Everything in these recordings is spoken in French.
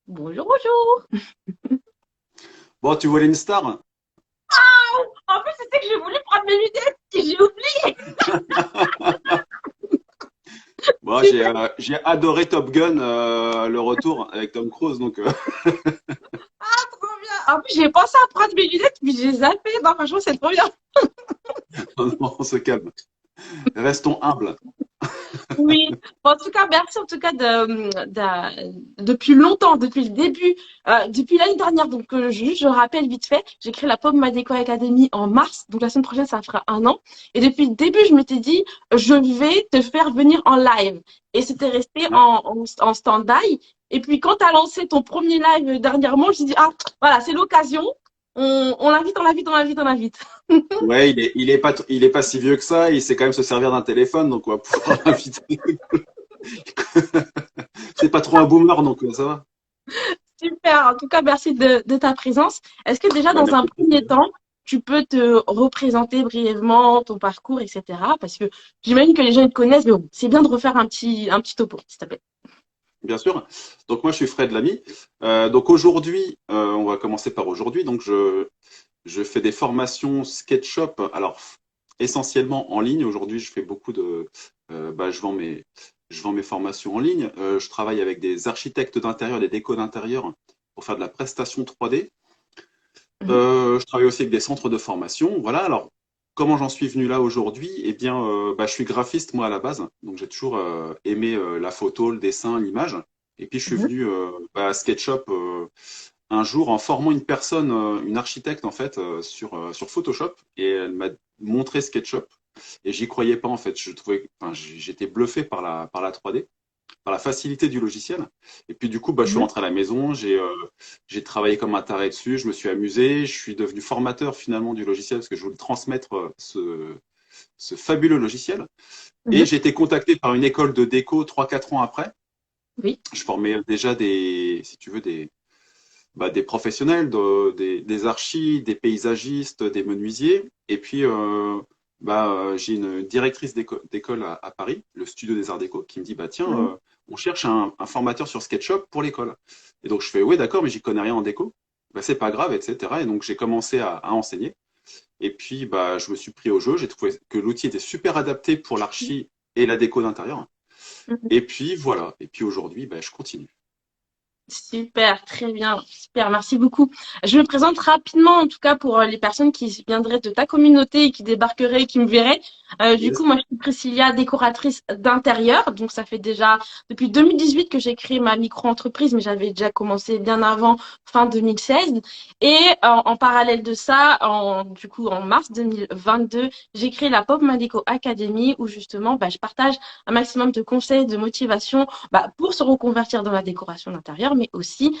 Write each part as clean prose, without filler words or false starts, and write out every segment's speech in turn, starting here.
Bonjour, bonjour. Bon, tu voulais une star? En plus, c'est que j'ai voulu prendre mes lunettes et j'ai oublié. Bon, Super, j'ai adoré Top Gun, le retour avec Tom Cruise, donc trop bien. En plus, j'ai pensé à prendre mes lunettes, mais j'ai zappé. Non, franchement, c'est trop bien. on se calme. Restons humbles. Oui. Bon, en tout cas, merci en tout cas depuis longtemps, depuis le début, depuis l'année dernière. Donc, juste, je rappelle vite fait, j'ai créé la Pomme Madeco Academy en mars. Donc, la semaine prochaine, ça fera un an. Et depuis le début, je m'étais dit, je vais te faire venir en live. Et c'était resté Ouais. en stand-by. Et puis, quand tu as lancé ton premier live dernièrement, je me suis dit, ah, voilà, c'est l'occasion. On l'invite, on l'invite, on l'invite, on l'invite. Ouais, il est pas si vieux que ça. Il sait quand même se servir d'un téléphone, donc on va pouvoir l'inviter. C'est pas trop un boomer, donc ça va. Super. En tout cas, merci de ta présence. Est-ce que déjà, Bah, dans un merci. premier temps, tu peux te représenter brièvement ton parcours, etc. Parce que j'imagine que les gens te connaissent, mais bon, c'est bien de refaire un petit topo, s'il te plaît. Bien sûr. Donc moi, je suis Fred Lamy. Donc aujourd'hui, on va commencer par aujourd'hui. Donc je fais des formations SketchUp. Alors essentiellement en ligne. Aujourd'hui, je fais beaucoup de, je vends mes formations en ligne. Je travaille avec des architectes d'intérieur, des décos d'intérieur pour faire de la prestation 3D. Mhm, Je travaille aussi avec des centres de formation. Voilà. Alors, comment j'en suis venu là aujourd'hui? Eh bien, je suis graphiste moi à la base, donc j'ai toujours aimé la photo, le dessin, l'image. Et puis je suis mhm, venu à SketchUp un jour en formant une personne, une architecte en fait, sur Photoshop, et elle m'a montré SketchUp. Et j'y croyais pas en fait. J'étais bluffé par la 3D, par la facilité du logiciel. Et puis du coup, je suis mhm. rentré à la maison, j'ai travaillé comme un taré dessus, je me suis amusé, je suis devenu formateur finalement du logiciel parce que je voulais transmettre ce fabuleux logiciel. Et Mhm. j'ai été contacté par une école de déco 3 4 ans après. Oui. Je formais déjà si tu veux, des professionnels, des archis, des paysagistes, des menuisiers. Et puis, j'ai une directrice d'école à Paris, le Studio des Arts Déco, qui me dit, bah tiens, Mhm. on cherche un formateur sur SketchUp pour l'école. Et donc je fais, oui, d'accord, mais j'y connais rien en déco. Bah, c'est pas grave, etc. Et donc j'ai commencé à enseigner. Et puis, je me suis pris au jeu. J'ai trouvé que l'outil était super adapté pour l'archi et la déco d'intérieur. Mhm. Et puis voilà. Et puis aujourd'hui, je continue. Super, très bien, super, merci beaucoup. Je me présente rapidement, en tout cas pour les personnes qui viendraient de ta communauté et qui débarqueraient et qui me verraient. Du coup, Yes. moi, je suis Priscilla, décoratrice d'intérieur. Donc, ça fait déjà depuis 2018 que j'ai créé ma micro-entreprise, mais j'avais déjà commencé bien avant, fin 2016. Et en parallèle de ça, du coup, en mars 2022, j'ai créé la Pop Madico Academy où justement, je partage un maximum de conseils, de motivation pour se reconvertir dans la décoration d'intérieur, mais aussi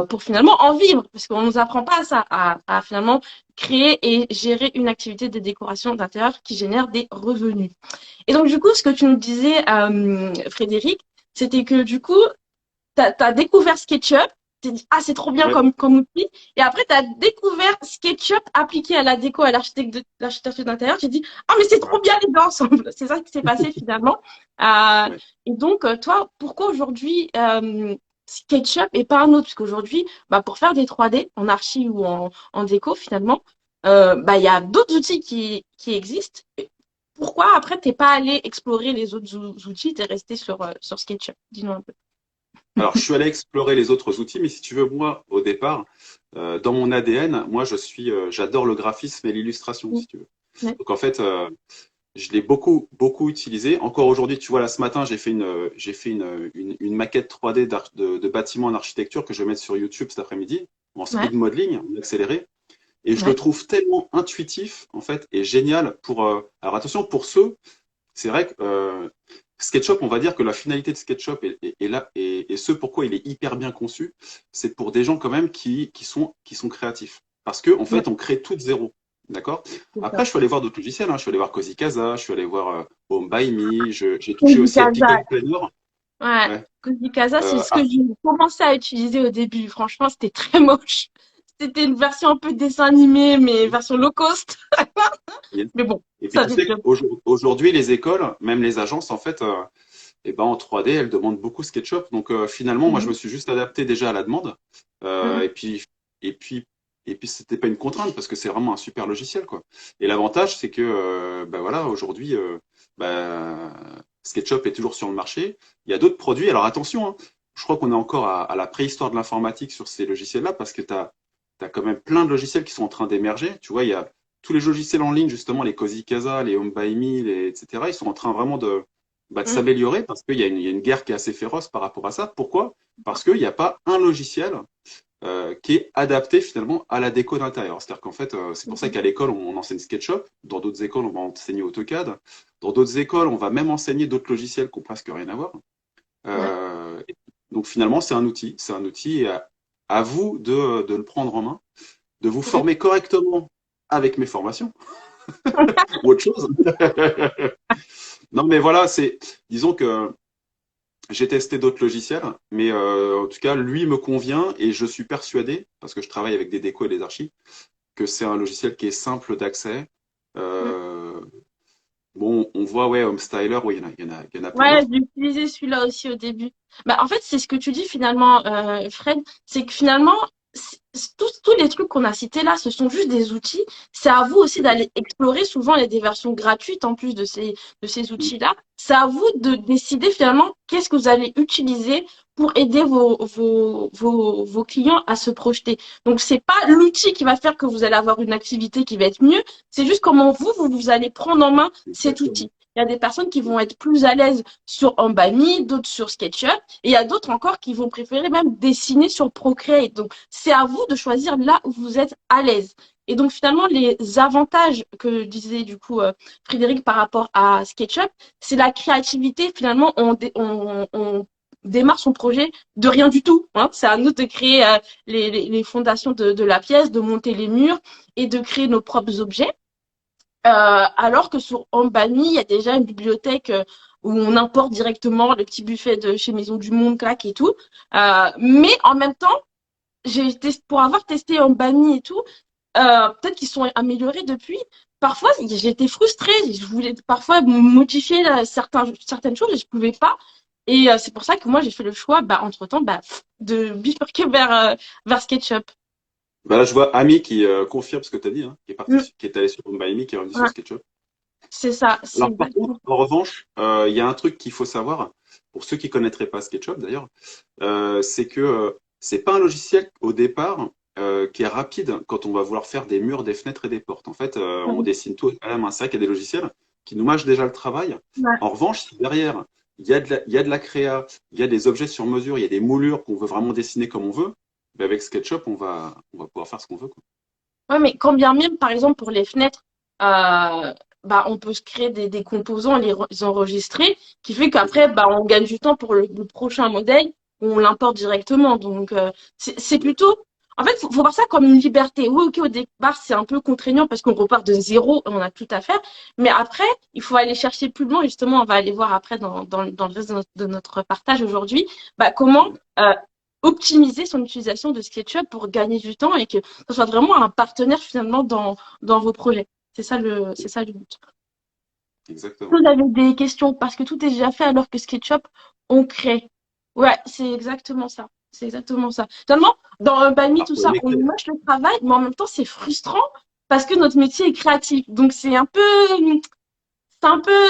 pour finalement en vivre, parce qu'on ne nous apprend pas ça, à finalement créer et gérer une activité de décoration d'intérieur qui génère des revenus. Et donc, du coup, ce que tu nous disais, Frédéric, c'était que du coup, tu as découvert SketchUp, t'es dit, ah, c'est trop bien Ouais. comme outil. Et après, tu as découvert SketchUp appliqué à la déco, à l'architecture d'intérieur. J'ai dit, ah, mais c'est trop Voilà. bien les deux ensemble. C'est ça qui s'est passé finalement. Euh, Ouais. et donc, toi, pourquoi aujourd'hui SketchUp et pas un autre? Parce qu'aujourd'hui, pour faire des 3D en archi ou en déco, finalement, il y a d'autres outils qui existent. Pourquoi après, t'es pas allé explorer les autres outils, t'es resté sur SketchUp? Dis-nous un peu. Alors, je suis allé explorer les autres outils, mais si tu veux, moi, au départ, dans mon ADN, moi, j'adore le graphisme et l'illustration, si tu veux. Ouais. Donc, en fait, je l'ai beaucoup, beaucoup utilisé. Encore aujourd'hui, tu vois, là, ce matin, j'ai fait une maquette 3D de bâtiment en architecture que je vais mettre sur YouTube cet après-midi, en Ouais, speed modeling, en accéléré. Et je le ouais, trouve tellement intuitif, en fait, et génial alors attention, pour ceux, c'est vrai que SketchUp, on va dire que la finalité de SketchUp est là, et ce pourquoi il est hyper bien conçu, c'est pour des gens quand même qui sont créatifs. Parce que en ouais, fait, on crée tout de zéro. D'accord? c'est Après, ça. je suis allé voir d'autres logiciels, hein. Je suis allé voir Cozy Casa, je suis allé voir Home by Me, j'ai touché Cozy aussi à Casa, Picon Planner. ouais. Ouais. Cozy Casa, c'est ce que Ah, j'ai commencé à utiliser au début. Franchement, c'était très moche. C'était une version un peu dessin animé, mais version low cost. yes. Mais bon, Et puis ça tu fait sais plaisir. qu'aujourd'hui, les écoles, même les agences, en fait, et ben en 3D, elle demande beaucoup SketchUp. Donc finalement, moi, je me Mhm. suis juste adapté déjà à la demande. Mhm. Et puis, et puis, et puis, c'était pas une contrainte parce que c'est vraiment un super logiciel, quoi. Et l'avantage, c'est que, ben voilà, aujourd'hui, ben, SketchUp est toujours sur le marché. Il y a d'autres produits. Alors attention, hein, je crois qu'on est encore à la préhistoire de l'informatique sur ces logiciels-là parce que tu as quand même plein de logiciels qui sont en train d'émerger. Tu vois, il y a tous les logiciels en ligne, justement, les Cozy Casa, les Home by Me, etc. Ils sont en train vraiment de Mhm. s'améliorer parce qu'il y a une guerre qui est assez féroce par rapport à ça. Pourquoi? Parce qu'il n'y a pas un logiciel qui est adapté finalement à la déco d'intérieur. C'est-à-dire qu'en fait, c'est pour ça Mhm. qu'à l'école, on enseigne SketchUp. Dans d'autres écoles, on va enseigner AutoCAD. Dans d'autres écoles, on va même enseigner d'autres logiciels qui n'ont presque rien à voir. Ouais. Euh, donc finalement, c'est un outil. C'est un outil et à vous de le prendre en main, de vous Mhm. former correctement avec mes formations ou autre chose. Non, mais voilà, disons que j'ai testé d'autres logiciels, mais en tout cas, lui me convient et je suis persuadé, parce que je travaille avec des décos et des archives, que c'est un logiciel qui est simple d'accès. Mhm. Euh, bon, on voit, ouais, Homestyler, oui, il y en a plein Ouais, d'autres. j'ai utilisé celui-là aussi au début. Bah, en fait, c'est ce que tu dis finalement, Fred, c'est que finalement, tous les trucs qu'on a cités là, ce sont juste des outils. C'est à vous aussi d'aller explorer. Souvent, il y a des versions gratuites en plus de ces outils-là. C'est à vous de décider finalement qu'est-ce que vous allez utiliser pour aider vos clients à se projeter. Donc, c'est pas l'outil qui va faire que vous allez avoir une activité qui va être mieux. C'est juste comment vous allez prendre en main cet Exactement. outil. Il y a des personnes qui vont être plus à l'aise sur Ambani, d'autres sur SketchUp, et il y a d'autres encore qui vont préférer même dessiner sur Procreate. Donc, c'est à vous de choisir là où vous êtes à l'aise. Et donc, finalement, les avantages que disait du coup Frédéric par rapport à SketchUp, c'est la créativité. Finalement, on démarre son projet de rien du tout. Hein. C'est à nous de créer les fondations de la pièce, de monter les murs et de créer nos propres objets. Alors que sur Ambani, il y a déjà une bibliothèque où on importe directement le petit buffet de chez Maison du Monde, claque et tout. Mais en même temps, pour avoir testé Ambani et tout, peut-être qu'ils sont améliorés depuis. Parfois, j'étais frustrée. Je voulais parfois modifier certaines choses et je pouvais pas. Et c'est pour ça que moi, j'ai fait le choix, bah, entre-temps, bah, de bifurquer vers SketchUp. Bah là, je vois Ami qui confirme ce que tu as dit, hein, Mm, qui est allé sur Amy, qui est revenu sur ouais, SketchUp. c'est ça, c'est Alors par contre, exactement. en revanche, il y a un truc qu'il faut savoir, pour ceux qui connaîtraient pas SketchUp d'ailleurs, c'est que c'est pas un logiciel au départ qui est rapide quand on va vouloir faire des murs, des fenêtres et des portes. En fait, on dessine tout à la main. C'est vrai qu'il y a des logiciels qui nous mâchent déjà le travail. Ouais. En revanche, si derrière, il y a de la créa, il y a des objets sur mesure, il y a des moulures qu'on veut vraiment dessiner comme on veut, ben avec SketchUp, on va pouvoir faire ce qu'on veut, quoi. Ouais, mais quand bien même, par exemple, pour les fenêtres, bah, on peut se créer des composants, les enregistrer, qui fait C'est ça. qu'après, bah, on gagne du temps pour le prochain modèle, où on l'importe directement. Donc, c'est plutôt, en fait, faut voir ça comme une liberté. Oui, ok, au départ, c'est un peu contraignant parce qu'on repart de zéro, on a tout à faire. Mais après, il faut aller chercher plus loin. Justement, on va aller voir après dans le reste de notre partage aujourd'hui, bah, comment, optimiser son utilisation de SketchUp pour gagner du temps et que ce soit vraiment un partenaire finalement dans vos projets. C'est ça le but. Vous Exactement. avez des questions parce que tout est déjà fait alors que SketchUp, on crée. Ouais, c'est exactement ça. C'est exactement ça. Finalement, dans un Bami, Alors, tout faut ça, aimer on créer. moche le travail, mais en même temps, c'est frustrant parce que notre métier est créatif. Donc, c'est un peu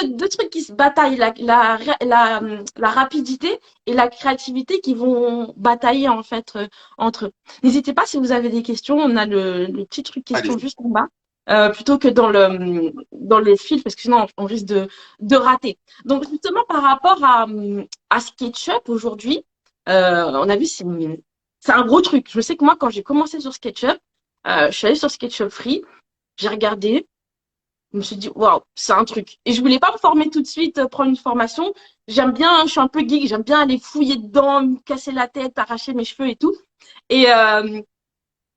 deux trucs qui se bataillent, la rapidité et la créativité qui vont batailler en fait entre eux. N'hésitez pas si vous avez des questions, on a le petit truc question Allez-y. juste en bas, plutôt que dans les fils, parce que sinon on risque de rater. Donc justement par rapport à SketchUp aujourd'hui, on a vu c'est un gros truc. Je sais que moi quand j'ai commencé sur SketchUp, je suis allée sur SketchUp Free, j'ai regardé, je me suis dit, waouh, c'est un truc. Et je voulais pas me former tout de suite, prendre une formation. J'aime bien, je suis un peu geek, j'aime bien aller fouiller dedans, me casser la tête, arracher mes cheveux et tout. Et, euh,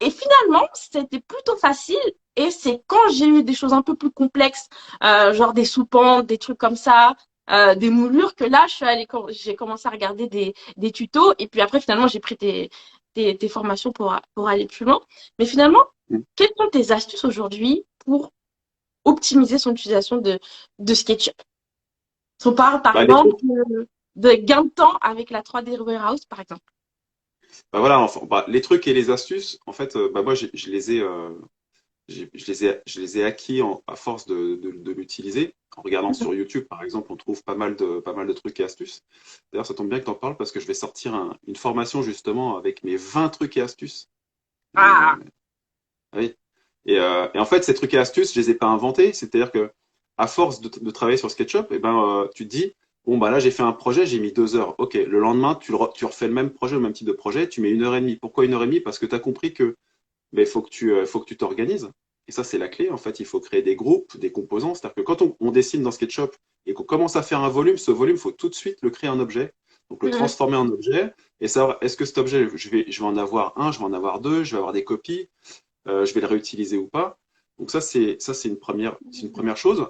et finalement, c'était plutôt facile. Et c'est quand j'ai eu des choses un peu plus complexes, genre des soupentes, des trucs comme ça, des moulures, que là, j'ai commencé à regarder des tutos. Et puis après, finalement, j'ai pris des formations pour aller plus loin. Mais finalement, quelles sont tes astuces aujourd'hui pour optimiser son utilisation de SketchUp. Si on parle, par Bah, les exemple, trucs. de gain de temps avec la 3D Warehouse, par exemple? Bah voilà, enfin, bah, les trucs et les astuces, en fait, bah moi, je les ai, je les ai acquis à force de l'utiliser. En regardant sur YouTube, par exemple, on trouve pas mal de trucs et astuces. D'ailleurs, ça tombe bien que tu en parles parce que je vais sortir une formation justement avec mes 20 trucs et astuces. Ah, Ah oui. Et en fait, ces trucs et astuces, je les ai pas inventés. C'est-à-dire que à force de travailler sur SketchUp, eh ben, tu te dis, bon, bah là, j'ai fait un projet, j'ai mis 2 heures. OK, le lendemain, tu refais le même projet, le même type de projet, tu mets 1 heure et demie. Pourquoi 1 heure et demie? Parce que tu as compris que mais faut que tu t'organises. Et ça, c'est la clé. En fait, il faut créer des groupes, des composants. C'est-à-dire que quand on dessine dans SketchUp et qu'on commence à faire un volume, ce volume, il faut tout de suite le créer en objet. Donc, le mhm. transformer en objet et savoir est-ce que cet objet, je vais en avoir un, je vais en avoir deux, je vais avoir des copies, je vais le réutiliser ou pas. Donc, c'est une première chose.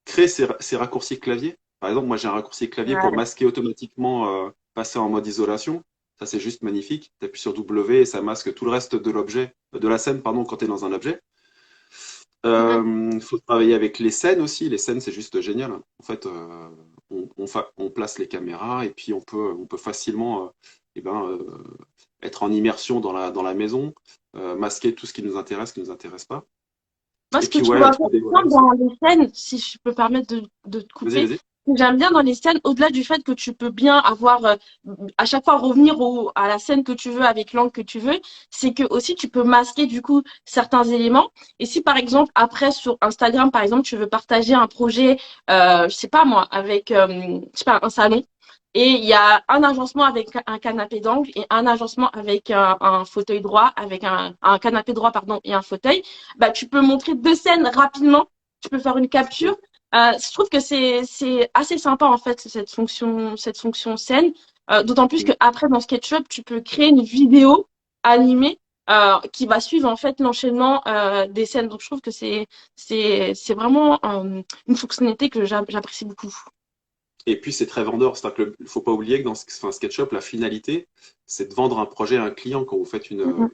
Créer ces raccourcis clavier. Par exemple, moi, j'ai un raccourci clavier pour Ouais. masquer automatiquement, passer en mode isolation. Ça, c'est juste magnifique. Tu appuies sur W et ça masque tout le reste de l'objet, de la scène, pardon, quand tu es dans un objet. Mhm. Il faut travailler avec les scènes aussi. Les scènes, c'est juste génial. En fait, on place les caméras et puis on peut facilement eh ben, être en immersion dans la maison, masquer tout ce qui nous intéresse pas. Moi, Et ce que puis, je trouve ouais, 3D intéressant Warehouse. dans les scènes, si je peux permettre de te Vas-y, couper, vas-y. ce que j'aime bien dans les scènes, au-delà du fait que tu peux bien avoir, à chaque fois revenir à la scène que tu veux avec l'angle que tu veux, c'est que aussi tu peux masquer du coup certains éléments. Et si par exemple après sur Instagram, par exemple, tu veux partager un projet, je sais pas moi, avec, je sais pas, un salon. Et il y a un agencement avec un canapé d'angle et un agencement avec un fauteuil droit, avec un canapé droit, pardon, et un fauteuil. Bah, tu peux montrer deux scènes rapidement. Tu peux faire une capture. Je trouve que c'est assez sympa en fait cette fonction scène. D'autant plus que Mm. après dans SketchUp, tu peux créer une vidéo animée qui va suivre en fait l'enchaînement des scènes. Donc je trouve que c'est vraiment une fonctionnalité que j'apprécie beaucoup. Et puis, c'est très vendeur. C'est-à-dire qu'il ne faut pas oublier que dans enfin, SketchUp, la finalité, c'est de vendre un projet à un client quand vous faites Mhm.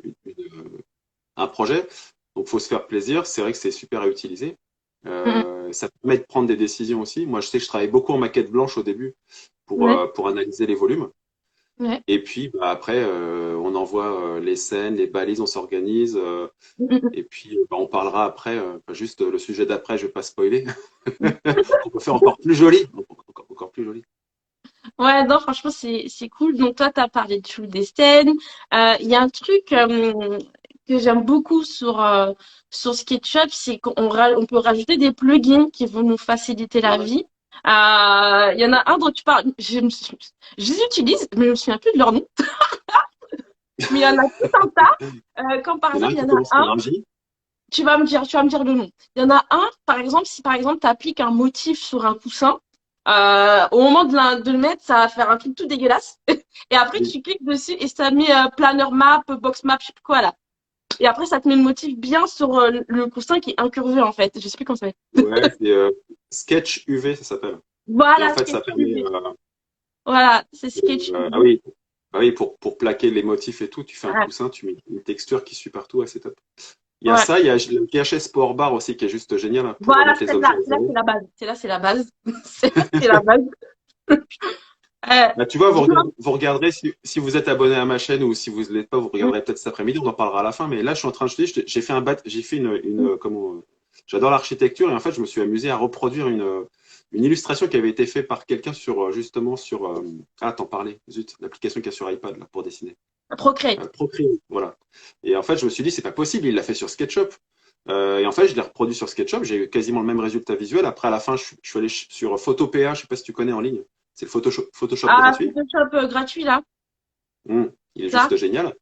un projet. Donc, il faut se faire plaisir. C'est vrai que c'est super à utiliser. Mhm. Ça permet de prendre des décisions aussi. Moi, je sais que je travaille beaucoup en maquette blanche au début Ouais, pour analyser les volumes. ouais. Et puis, bah, après, on envoie les scènes, les balises, on s'organise. Mhm. Et puis, bah, on parlera après, juste le sujet d'après, je ne vais pas spoiler. On peut faire encore plus joli. Encore plus joli. Ouais, non, franchement, c'est cool. Donc, toi, tu as parlé de Chou des scènes. Il y a un truc que j'aime beaucoup sur SketchUp, c'est on peut rajouter des plugins qui vont nous faciliter la vie. Il y en a un dont tu parles, je les utilise, mais je me souviens plus de leur nom. Mais il y en a tout un tas. Comme par Il y en a exemple, un il y qui en a commence un, par un J. tu vas me dire le nom. Il y en a un, par exemple, si par exemple, tu appliques un motif sur un coussin, au moment de le mettre, ça va faire un truc tout dégueulasse. Et après, Oui. tu cliques dessus et ça met planner map, box map, je sais plus quoi là. Et après, ça te met le motif bien sur le coussin qui est incurvé en fait. Je sais plus comment ça s'appelle. Ouais, c'est Sketch UV, ça s'appelle. Et en Voilà, fait, Sketch ça permet. UV. Voilà, c'est Sketch Ah UV. oui, ah oui pour plaquer les motifs et tout, tu fais un Ouais, coussin, tu mets une texture qui suit partout, ouais, c'est top. Il y a ouais. ça, il y a le PHS Power Bar aussi qui est juste génial hein, pour Voilà, remettre les celle-là, objets à celle-là, c'est zéro. la base. Celle-là, c'est la base. Celle-là, c'est la base. Euh, Bah, tu vois, dis-moi. vous regarderez si vous êtes abonné à ma chaîne ou si vous ne l'êtes pas, vous Mm, regarderez peut-être cet après-midi, on en parlera à la fin. Mais là, je suis en train de te dire, j'ai fait mm, comment, j'adore l'architecture et en fait, je me suis amusé à reproduire une illustration qui avait été faite par quelqu'un sur justement sur t'en parlais, zut, l'application qu'il y a sur iPad là, pour dessiner. Procreate. Procreate, voilà. Et en fait, je me suis dit, c'est pas possible, il l'a fait sur SketchUp. Et en fait, je l'ai reproduit sur SketchUp, j'ai eu quasiment le même résultat visuel. Après, à la fin, je suis allé sur Photopea, je sais pas si tu connais en ligne. C'est le Photoshop Ah, gratuit. Photoshop gratuit là. Il est Ça. juste génial.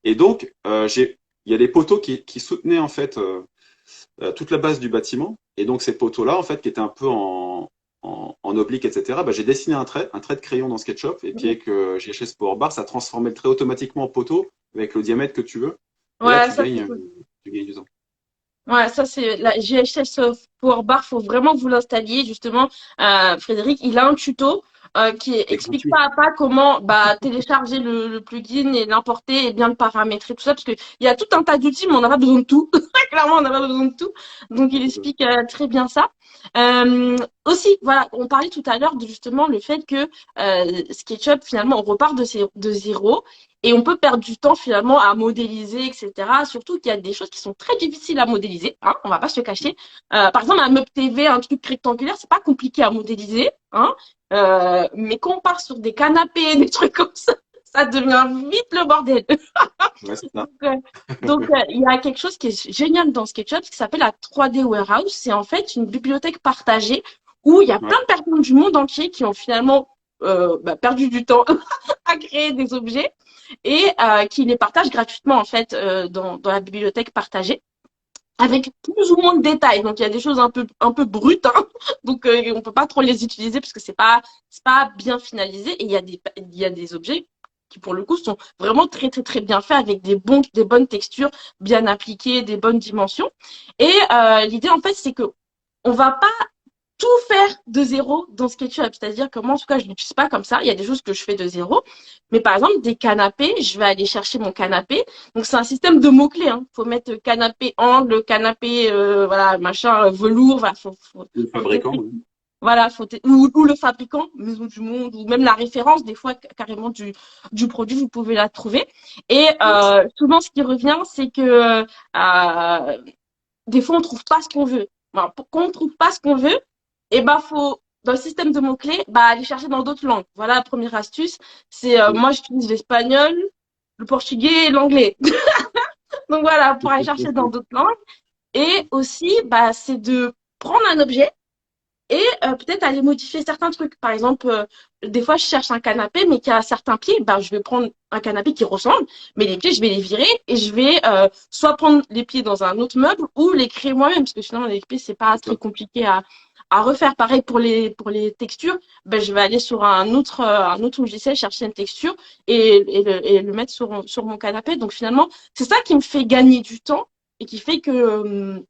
Et donc, il y a des poteaux qui soutenaient en fait toute la base du bâtiment. Et donc, ces poteaux-là, en fait, qui étaient un peu en oblique, etc., bah, j'ai dessiné un trait de crayon dans SketchUp. Et puis, avec GHS Power Bar, ça transformait le trait automatiquement en poteau avec le diamètre que tu veux. Et là, Ouais, ça c'est cool. tu gagnes du temps. Ouais, ça c'est la GHS Power Bar. Faut vraiment que vous l'installiez justement. Frédéric, il a un tuto qui C'est explique gratuit. pas à pas comment bah télécharger le plugin et l'importer et bien le paramétrer tout ça parce que il y a tout un tas d'outils mais on n'a pas besoin de tout. Clairement, on n'a pas besoin de tout. Donc il explique très bien ça. Aussi, voilà, on parlait tout à l'heure de justement le fait que SketchUp, finalement, on repart de zéro et on peut perdre du temps finalement à modéliser, etc. Surtout qu'il y a des choses qui sont très difficiles à modéliser, hein, on va pas se le cacher. Par exemple, un meuble TV, un truc rectangulaire, c'est pas compliqué à modéliser, hein. Mais quand on part sur des canapés, des trucs comme ça devient vite le bordel. Ouais, c'est ça. Il y a quelque chose qui est génial dans SketchUp qui s'appelle la 3D Warehouse. C'est en fait une bibliothèque partagée où il y a plein Ouais. de personnes du monde entier qui ont finalement perdu du temps à créer des objets et qui les partagent gratuitement en fait dans la bibliothèque partagée avec plus ou moins de détails. Donc il y a des choses un peu brutes, hein. Donc on peut pas trop les utiliser parce que c'est pas bien finalisé. Et il y a des objets qui pour le coup sont vraiment très très très bien faits avec des bonnes textures bien appliquées, des bonnes dimensions. Et l'idée en fait c'est que on va pas tout faire de zéro dans SketchUp. C'est-à-dire que moi, en tout cas, je l'utilise pas comme ça. Il y a des choses que je fais de zéro. Mais par exemple, des canapés, je vais aller chercher mon canapé. Donc, c'est un système de mots-clés, hein. Faut mettre canapé angle, canapé, voilà, machin, velours. Voilà, Le faut fabricant, oui. voilà, ou le fabricant, Maison du Monde, ou même la référence, des fois, carrément du produit, vous pouvez la trouver. Et Yes. souvent, ce qui revient, c'est que des fois, on trouve pas ce qu'on veut. Voilà, quand on trouve pas ce qu'on veut, et ben faut dans le système de mots-clés, bah aller chercher dans d'autres langues. Voilà la première astuce. C'est moi j'utilise l'espagnol, le portugais et l'anglais. Donc voilà, pour aller chercher dans d'autres langues. Et aussi, bah c'est de prendre un objet et peut-être aller modifier certains trucs. Par exemple, des fois, je cherche un canapé, mais qui a certains pieds. Ben, je vais prendre un canapé qui ressemble, mais les pieds, je vais les virer et je vais soit prendre les pieds dans un autre meuble ou les créer moi-même, parce que finalement, les pieds, c'est pas C'est très ça. compliqué à refaire. Pareil pour les textures, ben, je vais aller sur un autre logiciel, chercher une texture et le mettre sur mon canapé. Donc finalement, c'est ça qui me fait gagner du temps et qui fait que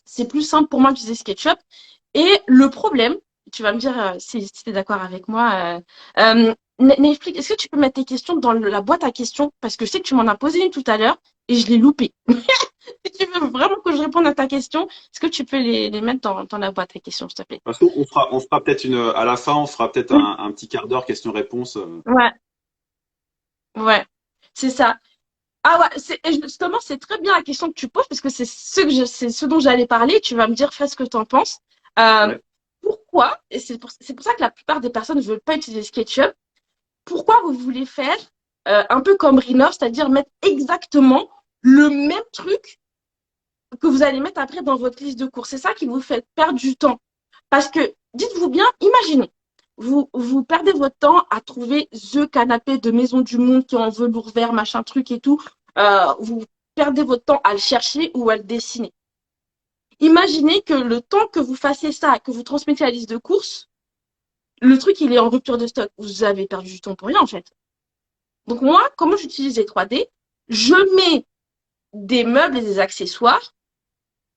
c'est plus simple pour moi d'utiliser SketchUp. Et le problème, tu vas me dire si tu es d'accord avec moi, Netflix, est-ce que tu peux mettre tes questions dans la boîte à questions? Parce que je sais que tu m'en as posé une tout à l'heure et je l'ai loupée. Si tu veux vraiment que je réponde à ta question, est-ce que tu peux les mettre dans la boîte à questions, s'il te plaît? Parce on fera peut-être à la fin, on fera peut-être Oui. un petit quart d'heure question-réponse. Ouais, ouais, c'est ça. Ah ouais, justement, c'est très bien la question que tu poses parce que c'est ce dont j'allais parler. Tu vas me dire, fais ce que tu en penses. Euh, Ouais. Pourquoi, et c'est pour ça que la plupart des personnes ne veulent pas utiliser SketchUp, pourquoi vous voulez faire un peu comme Rinov, c'est-à-dire mettre exactement le même truc que vous allez mettre après dans votre liste de courses. C'est ça qui vous fait perdre du temps. Parce que, dites-vous bien, imaginez, vous perdez votre temps à trouver the canapé de Maison du Monde qui est en velours vert, machin truc et tout. Vous perdez votre temps à le chercher ou à le dessiner. Imaginez que le temps que vous fassiez ça, que vous transmettiez la liste de courses, le truc, il est en rupture de stock. Vous avez perdu du temps pour rien, en fait. Donc moi, comment j'utilise les 3D? Je mets des meubles et des accessoires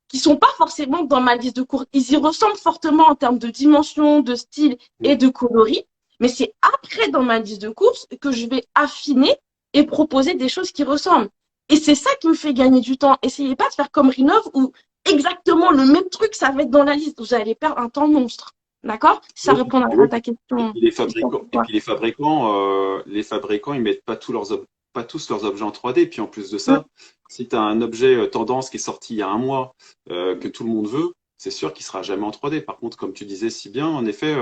qui sont pas forcément dans ma liste de courses. Ils y ressemblent fortement en termes de dimension, de style et de coloris, mais c'est après dans ma liste de courses que je vais affiner et proposer des choses qui ressemblent. Et c'est ça qui me fait gagner du temps. Essayez pas de faire comme Rinov où exactement le même truc, ça va être dans la liste. Vous allez perdre un temps monstre. D'accord? Si ça Oui, répond à oui. ta Et question. puis les fabricants, ils mettent pas pas tous leurs objets en 3D. Puis en plus de ça, si tu as un objet tendance qui est sorti il y a un mois, que tout le monde veut, c'est sûr qu'il sera jamais en 3D. Par contre, comme tu disais si bien, en effet,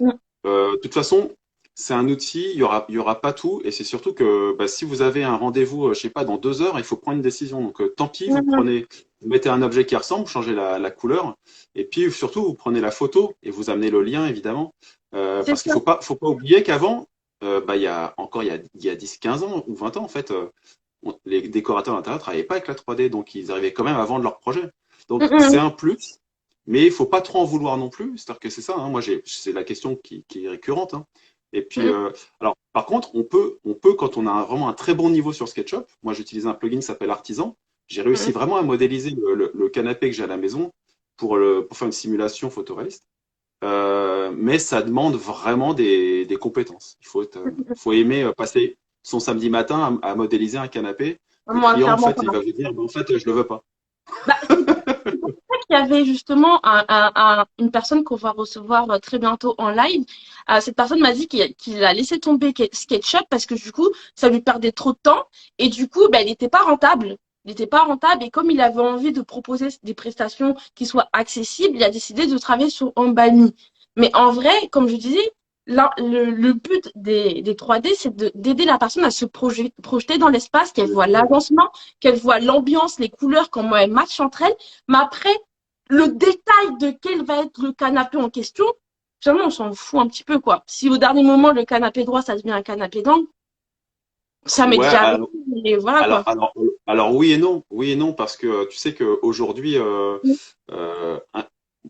de toute façon, c'est un outil, il y aura pas tout, et c'est surtout que bah, si vous avez un rendez-vous, je sais pas, dans 2 heures, il faut prendre une décision. Donc tant pis, vous mettez un objet qui ressemble, vous changez la couleur, et puis surtout vous prenez la photo et vous amenez le lien évidemment, C'est parce qu'il ça. faut pas oublier qu'avant, bah, il y a 10, 15 ans ou 20 ans en fait, les décorateurs d'intérieur travaillaient pas avec la 3D, donc ils arrivaient quand même à vendre leur projet. Donc c'est un plus, mais il faut pas trop en vouloir non plus. C'est-à-dire que c'est ça, hein, c'est la question qui est récurrente, hein. Et puis, alors, par contre, on peut, quand on a vraiment un très bon niveau sur SketchUp, moi j'utilise un plugin qui s'appelle Artisan, j'ai réussi vraiment à modéliser le canapé que j'ai à la maison pour faire une simulation photoréaliste. Mais ça demande vraiment des compétences. Faut aimer passer son samedi matin à modéliser un canapé. Le Moi, client, en clairement fait, il pas. va vous dire, bah, en fait, je le veux pas. Bah, qu'il y avait justement une personne qu'on va recevoir très bientôt en live. Cette personne m'a dit qu'il a laissé tomber SketchUp parce que du coup, ça lui perdait trop de temps et du coup, ben, il n'était pas rentable. Il n'était pas rentable et comme il avait envie de proposer des prestations qui soient accessibles, il a décidé de travailler sur Ambani. Mais en vrai, comme je disais, là, le but des 3D, c'est d'aider la personne à se projeter dans l'espace, qu'elle voit l'avancement, qu'elle voit l'ambiance, les couleurs, comment elles matchent entre elles. Mais après, le détail de quel va être le canapé en question, finalement, on s'en fout un petit peu, quoi. Si au dernier moment, le canapé droit, ça devient un canapé d'angle, ça m'est Ouais, déjà arrivé, et voilà, alors, quoi. alors, alors oui et non, parce que tu sais qu'aujourd'hui,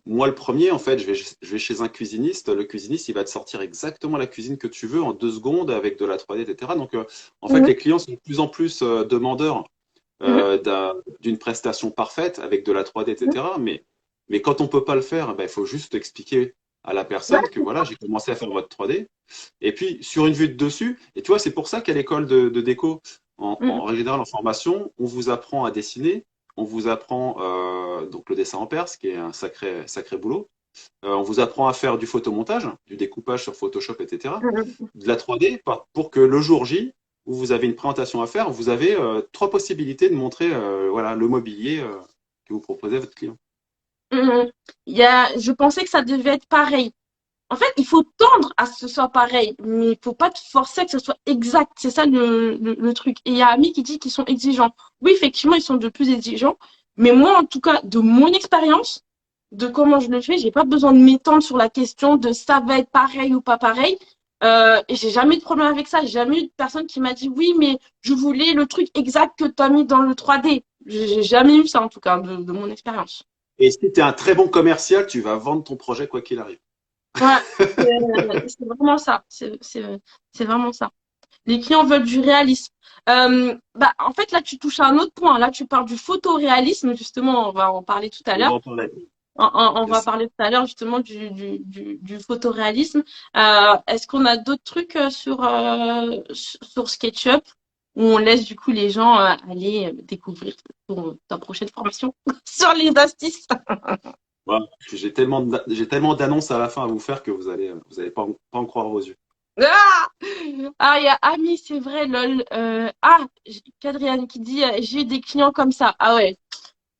moi le premier, en fait, je vais chez un cuisiniste. Le cuisiniste, il va te sortir exactement la cuisine que tu veux en 2 secondes avec de la 3D, etc. Donc, en fait, Mhm, les clients sont de plus en plus demandeurs mhm, d'une prestation parfaite avec de la 3D, mhm. etc. Mais quand on peut pas le faire, ben, il faut juste expliquer à la Ouais. personne que voilà, j'ai commencé à faire votre 3D. Et puis, sur une vue de dessus, et tu vois, c'est pour ça qu'à l'école de déco, Mhm, en règle générale, en formation, on vous apprend à dessiner, on vous apprend donc le dessin en perse, qui est un sacré boulot. On vous apprend à faire du photomontage, du découpage sur Photoshop, etc. mhm, De la 3D, pour que le jour J, où vous avez une présentation à faire, vous avez 3 possibilités de montrer voilà, le mobilier que vous proposez à votre client. mhm. Je pensais que ça devait être pareil. En fait, il faut tendre à ce que ce soit pareil, mais il faut pas te forcer à que ce soit exact. C'est ça le truc. Et il y a Ami qui dit qu'ils sont exigeants. Oui, effectivement, ils sont de plus exigeants. Mais moi, en tout cas, de mon expérience, de comment je le fais, j'ai pas besoin de m'étendre sur la question de ça va être pareil ou pas pareil. Et j'ai jamais eu de problème avec ça. J'ai jamais eu de personne qui m'a dit oui, mais je voulais le truc exact que tu as mis dans le 3D. J'ai jamais eu ça, en tout cas, de mon expérience. Et si tu es un très bon commercial, tu vas vendre ton projet quoi qu'il arrive. Ouais, c'est vraiment ça. C'est vraiment ça. Les clients veulent du réalisme. Bah, en fait, là, tu touches à un autre point. Là, tu parles du photoréalisme, justement, on va en parler tout à On va l'heure. en parler. On va Yes. parler tout à l'heure, justement, du photoréalisme. Est-ce qu'on a d'autres trucs sur SketchUp où on laisse, du coup, les gens aller découvrir pour ta prochaine formation sur les astuces? Voilà. J'ai tellement d'annonces à la fin à vous faire que vous allez pas en croire vos yeux. Ah, ah, il y a Ami, c'est vrai, lol. Cadriane qui dit j'ai eu des clients comme ça. Ah ouais.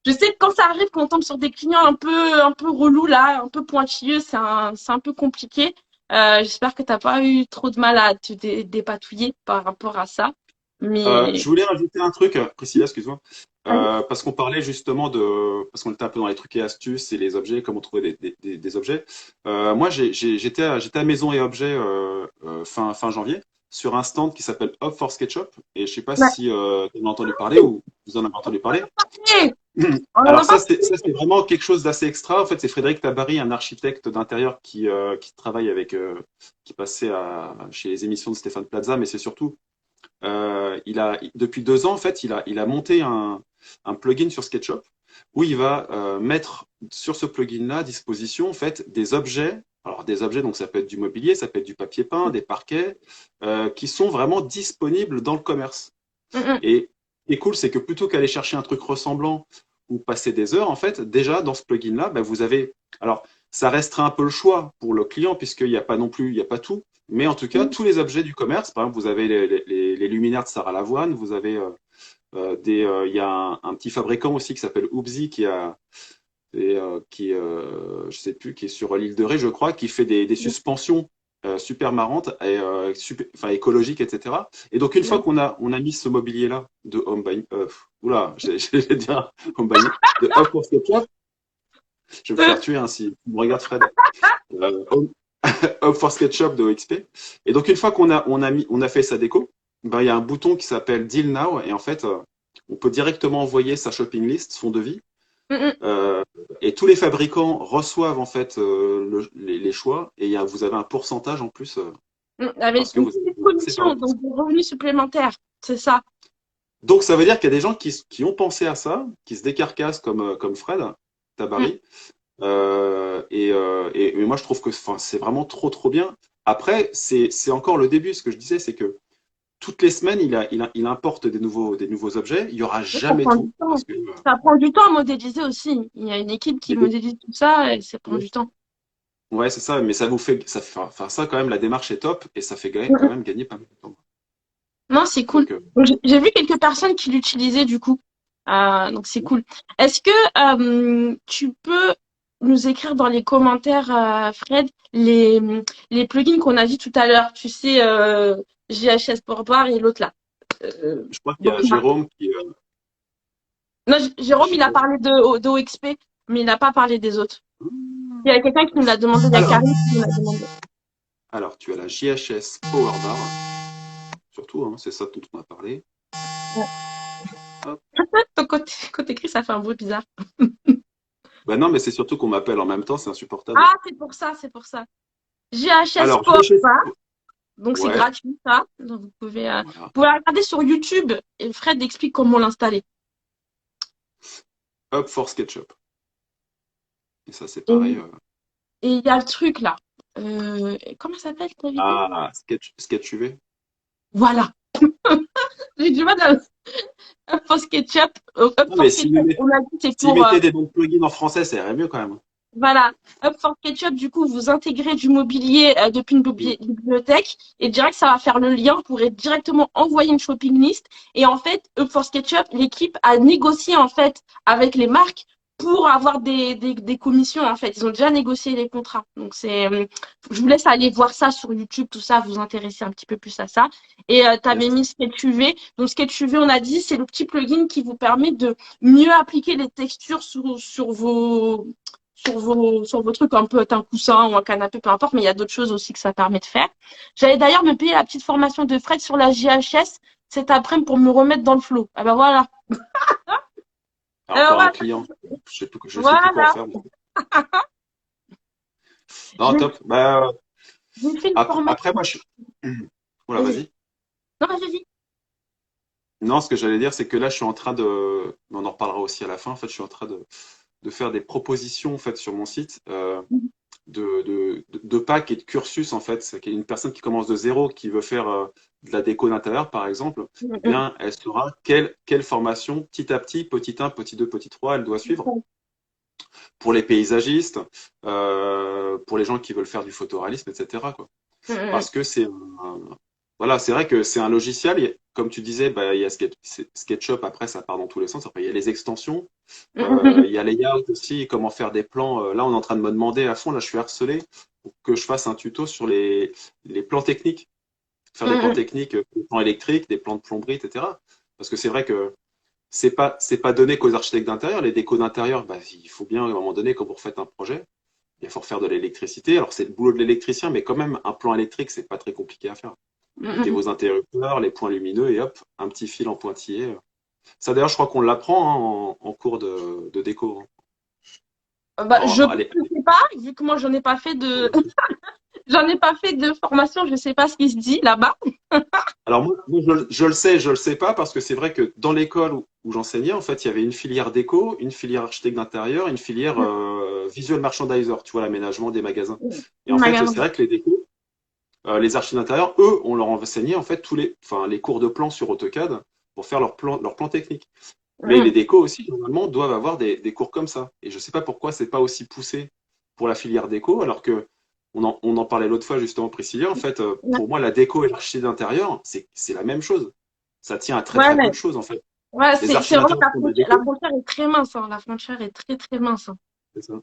Je sais que quand ça arrive, qu'on tombe sur des clients un peu relous là, un peu pointilleux, c'est un peu compliqué. J'espère que t'as pas eu trop de mal à te dépatouiller par rapport à ça. Mais Je voulais rajouter un truc, Priscilla, excuse-moi. Parce qu'on parlait justement parce qu'on était un peu dans les trucs et astuces et les objets, comment trouver des objets. Moi, j'étais à Maison et Objets fin janvier sur un stand qui s'appelle Hub for SketchUp. Et je sais pas ouais. si tu en as entendu parler ou vous en avez entendu parler. Hey, on en Alors a pas ça, c'est vraiment quelque chose d'assez extra. En fait, c'est Frédéric Tabary, un architecte d'intérieur qui travaille qui passait chez les émissions de Stéphane Plaza, mais c'est surtout depuis 2 ans, en fait, il a monté un plugin sur SketchUp où il va mettre sur ce plugin-là à disposition en fait des objets. Alors des objets, donc ça peut être du mobilier, ça peut être du papier peint, des parquets, qui sont vraiment disponibles dans le commerce. Mm, Et ce qui est cool, c'est que plutôt qu'aller chercher un truc ressemblant ou passer des heures, en fait, déjà dans ce plugin-là, bah, vous avez. Alors, ça restera un peu le choix pour le client, puisqu'il n'y a pas non plus, il n'y a pas tout. Mais en tout cas, mm, tous les objets du commerce, par exemple, vous avez les luminaires de Sarah Lavoine, vous avez il y a un petit fabricant aussi qui s'appelle Oubzi je sais plus, qui est sur l'île de Ré, je crois, qui fait des suspensions super marrantes et enfin, écologiques, etc. Et donc, une fois mm. on a mis ce mobilier-là de Home by, oula, j'ai dit Home by, de Home for SketchUp, je vais me faire tuer ainsi. Regarde Fred. Home, Home for SketchUp de OXP. Et donc, une fois on a fait sa déco, ben, il y a un bouton qui s'appelle Deal Now et en fait, on peut directement envoyer sa shopping list, son devis. Mm, mm, Euh, et tous les fabricants reçoivent en fait les choix et vous avez un pourcentage en plus Avec parce que une vous petite avez passé par commission, le donc des revenus supplémentaires. C'est ça. Donc ça veut dire qu'il y a des gens qui ont pensé à ça, qui se décarcassent comme Fred Mm, Tabary. Et moi je trouve que enfin, c'est vraiment trop bien. Après, c'est encore le début. Ce que je disais, c'est que toutes les semaines, il importe des nouveaux objets. Il y aura Oui, ça jamais prend du tout temps. parce que Ça prend du temps à modéliser aussi. Il y a une équipe qui mais modélise tout ça et ça prend du temps. ouais, c'est ça. Mais enfin ça quand même, la démarche est top et ça fait quand Mhm. même gagner pas mal de temps. Non, c'est cool. Donc Donc, j'ai vu quelques personnes qui l'utilisaient du coup. Donc c'est cool. Est-ce que tu peux nous écrire dans les commentaires, Fred, les plugins qu'on a vus tout à l'heure? Tu sais, JHS pour bar et l'autre là. Euh, je crois qu'il y a Bookmark. Jérôme qui Non, Jérôme, il a Jérôme. parlé de OXP, mais il n'a pas parlé des autres. Il y a quelqu'un qui nous l'a demandé, il y a Alors, Karim qui nous l'a demandé. alors tu as la JHS Powerbar, surtout, hein, c'est ça dont on a parlé. Ouais. Hop. Ton côté écrit, ça fait un bruit bizarre. Bah non, mais c'est surtout qu'on m'appelle en même temps, c'est insupportable. Ah, c'est pour ça, c'est pour ça. JHS Alors, Sport, JHS, donc c'est ouais, gratuit ça. Donc vous voilà. pouvez regarder sur YouTube et Fred explique comment l'installer. Hop for SketchUp. Et ça, c'est Et pareil. et il y a le truc là. Comment ça s'appelle ta vidéo? Sketch UV. Voilà. J'ai du mal à Up for SketchUp. Up Non, for mais SketchUp, on a dit c'est s'ils pour mettaient des bons plugins en français, ça irait mieux quand même. voilà. Up for SketchUp, du coup, vous intégrez du mobilier depuis une Mm. bibliothèque et direct, ça va faire le lien pour être directement envoyer une shopping list. Et en fait, Up for SketchUp, l'équipe a négocié en fait avec les marques pour avoir des commissions en fait. Ils ont déjà négocié les contrats. Donc je vous laisse aller voir ça sur YouTube, tout ça, vous intéresser un petit peu plus à ça. Et tu avais Yes. mis SketchUV. Donc SketchUV, on a dit, c'est le petit plugin qui vous permet de mieux appliquer les textures sur vos trucs, un peu un coussin ou un canapé, peu importe, mais il y a d'autres choses aussi que ça permet de faire. J'allais d'ailleurs me payer la petite formation de Fred sur la JHS cet après-midi pour me remettre dans le flow. Ah ben voilà. Alors, encore un Voilà. client. Je sais plus quoi Voilà. faire. Non, J'ai top. Bah, j'ai fait une après, formation. moi, je suis. Voilà, Vas-y. vas-y. Non, vas-y. Non, ce que j'allais dire, c'est que là, je suis en train de. On en reparlera aussi à la fin. En fait, je suis en train de faire des propositions en fait sur mon site de packs et de cursus en fait. C'est qu'il y a une personne qui commence de zéro, qui veut faire de la déco d'intérieur, par exemple. Eh bien, elle saura quelle formation petit à petit, petit un, petit 2, petit 3, elle doit suivre. Pour les paysagistes, pour les gens qui veulent faire du photoréalisme, etc., quoi. Parce que voilà, c'est vrai que c'est un logiciel. Comme tu disais, bah, il y a SketchUp, après, ça part dans tous les sens. Après, il y a les extensions. Il y a Layout aussi, comment faire des plans. Là, on est en train de me demander à fond, là, je suis harcelé pour que je fasse un tuto sur les plans techniques. Faire des plans techniques, des plans électriques, des plans de plomberie, etc. Parce que c'est vrai que c'est pas donné qu'aux architectes d'intérieur. Les décos d'intérieur, bah, il faut bien, à un moment donné, quand vous refaites un projet, il faut refaire de l'électricité. Alors, c'est le boulot de l'électricien, mais quand même, un plan électrique, c'est pas très compliqué à faire. Mettez vos interrupteurs, les points lumineux et hop, un petit fil en pointillé. Ça, d'ailleurs, je crois qu'on l'apprend hein, en cours de déco. Hein. Bah, je Alors, allez, ne sais pas, vu que moi, j'en ai pas fait de formation, je sais pas ce qui se dit là-bas. alors moi, je le sais pas parce que c'est vrai que dans l'école où j'enseignais, en fait, il y avait une filière déco, une filière architecte d'intérieur, une filière visual merchandiser, tu vois, l'aménagement des magasins. Et en fait, c'est Magasin. vrai que les décos, les architectes d'intérieur, eux, on leur enseignait en fait les cours de plan sur AutoCAD pour faire leur plan technique. Mais les décos aussi, normalement, doivent avoir des cours comme ça. Et je ne sais pas pourquoi c'est pas aussi poussé pour la filière déco, alors que on en parlait l'autre fois justement, Priscilla. En fait, pour moi, la déco et l'architecture d'intérieur, c'est la même chose. Ça tient à très Ouais, très peu mais de choses en fait. ouais, Les c'est vraiment architectes font de la la déco, frontière est très mince, hein. La frontière est très très mince, hein. c'est ça.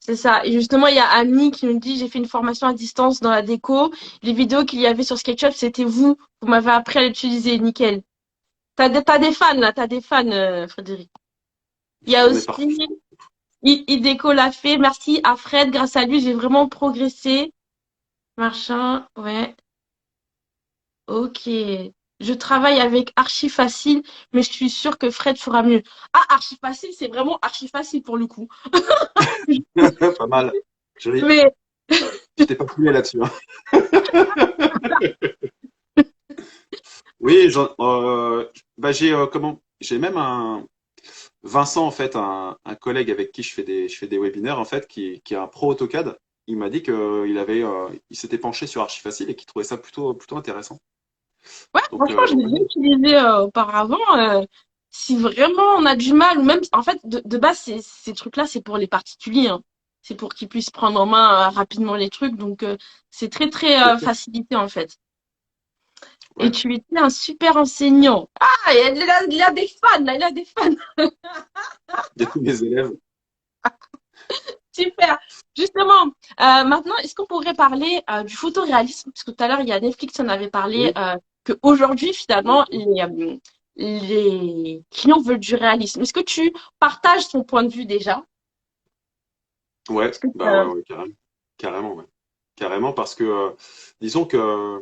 C'est ça. Et justement, il y a Annie qui nous dit, j'ai fait une formation à distance dans la déco. Les vidéos qu'il y avait sur SketchUp, c'était vous. Vous m'avez appris à l'utiliser. Nickel. T'as des fans, là. T'as des fans, Frédéric. Il y a J'en ai aussi, partout. Idéco l'a fait. Merci à Fred. Grâce à lui, j'ai vraiment progressé. Machin. Ouais. Ok. Je travaille avec Archi Facile, mais je suis sûre que Fred fera mieux. Ah, Archi Facile, c'est vraiment Archi Facile pour le coup. Pas mal. Mais, Je t'ai pas fouillé là-dessus. Hein. Oui, bah, j'ai même un Vincent en fait, un collègue avec qui je fais des webinaires en fait, qui est un pro AutoCAD. Il m'a dit il s'était penché sur Archifacile et qu'il trouvait ça plutôt intéressant. Ouais, Donc, franchement, je l'ai déjà utilisé auparavant. Si vraiment on a du mal, ou même, en fait, de base, ces trucs-là, c'est pour les particuliers, hein. C'est pour qu'ils puissent prendre en main rapidement les trucs. Donc, c'est très, très ok, facilité, en fait. Et ouais. tu étais un super enseignant. Ah, il a des fans, là, il a des fans. Il y a tous mes élèves. Super. Justement, maintenant, est-ce qu'on pourrait parler du photoréalisme? Parce que tout à l'heure, il y a Netflix qui en avait parlé, Oui, qu'aujourd'hui, finalement, oui. les clients veulent du réalisme. Est-ce que tu partages ton point de vue déjà? Ouais, Est-ce que, bah ouais, ouais, carrément. Carrément, ouais. Carrément parce que, disons que,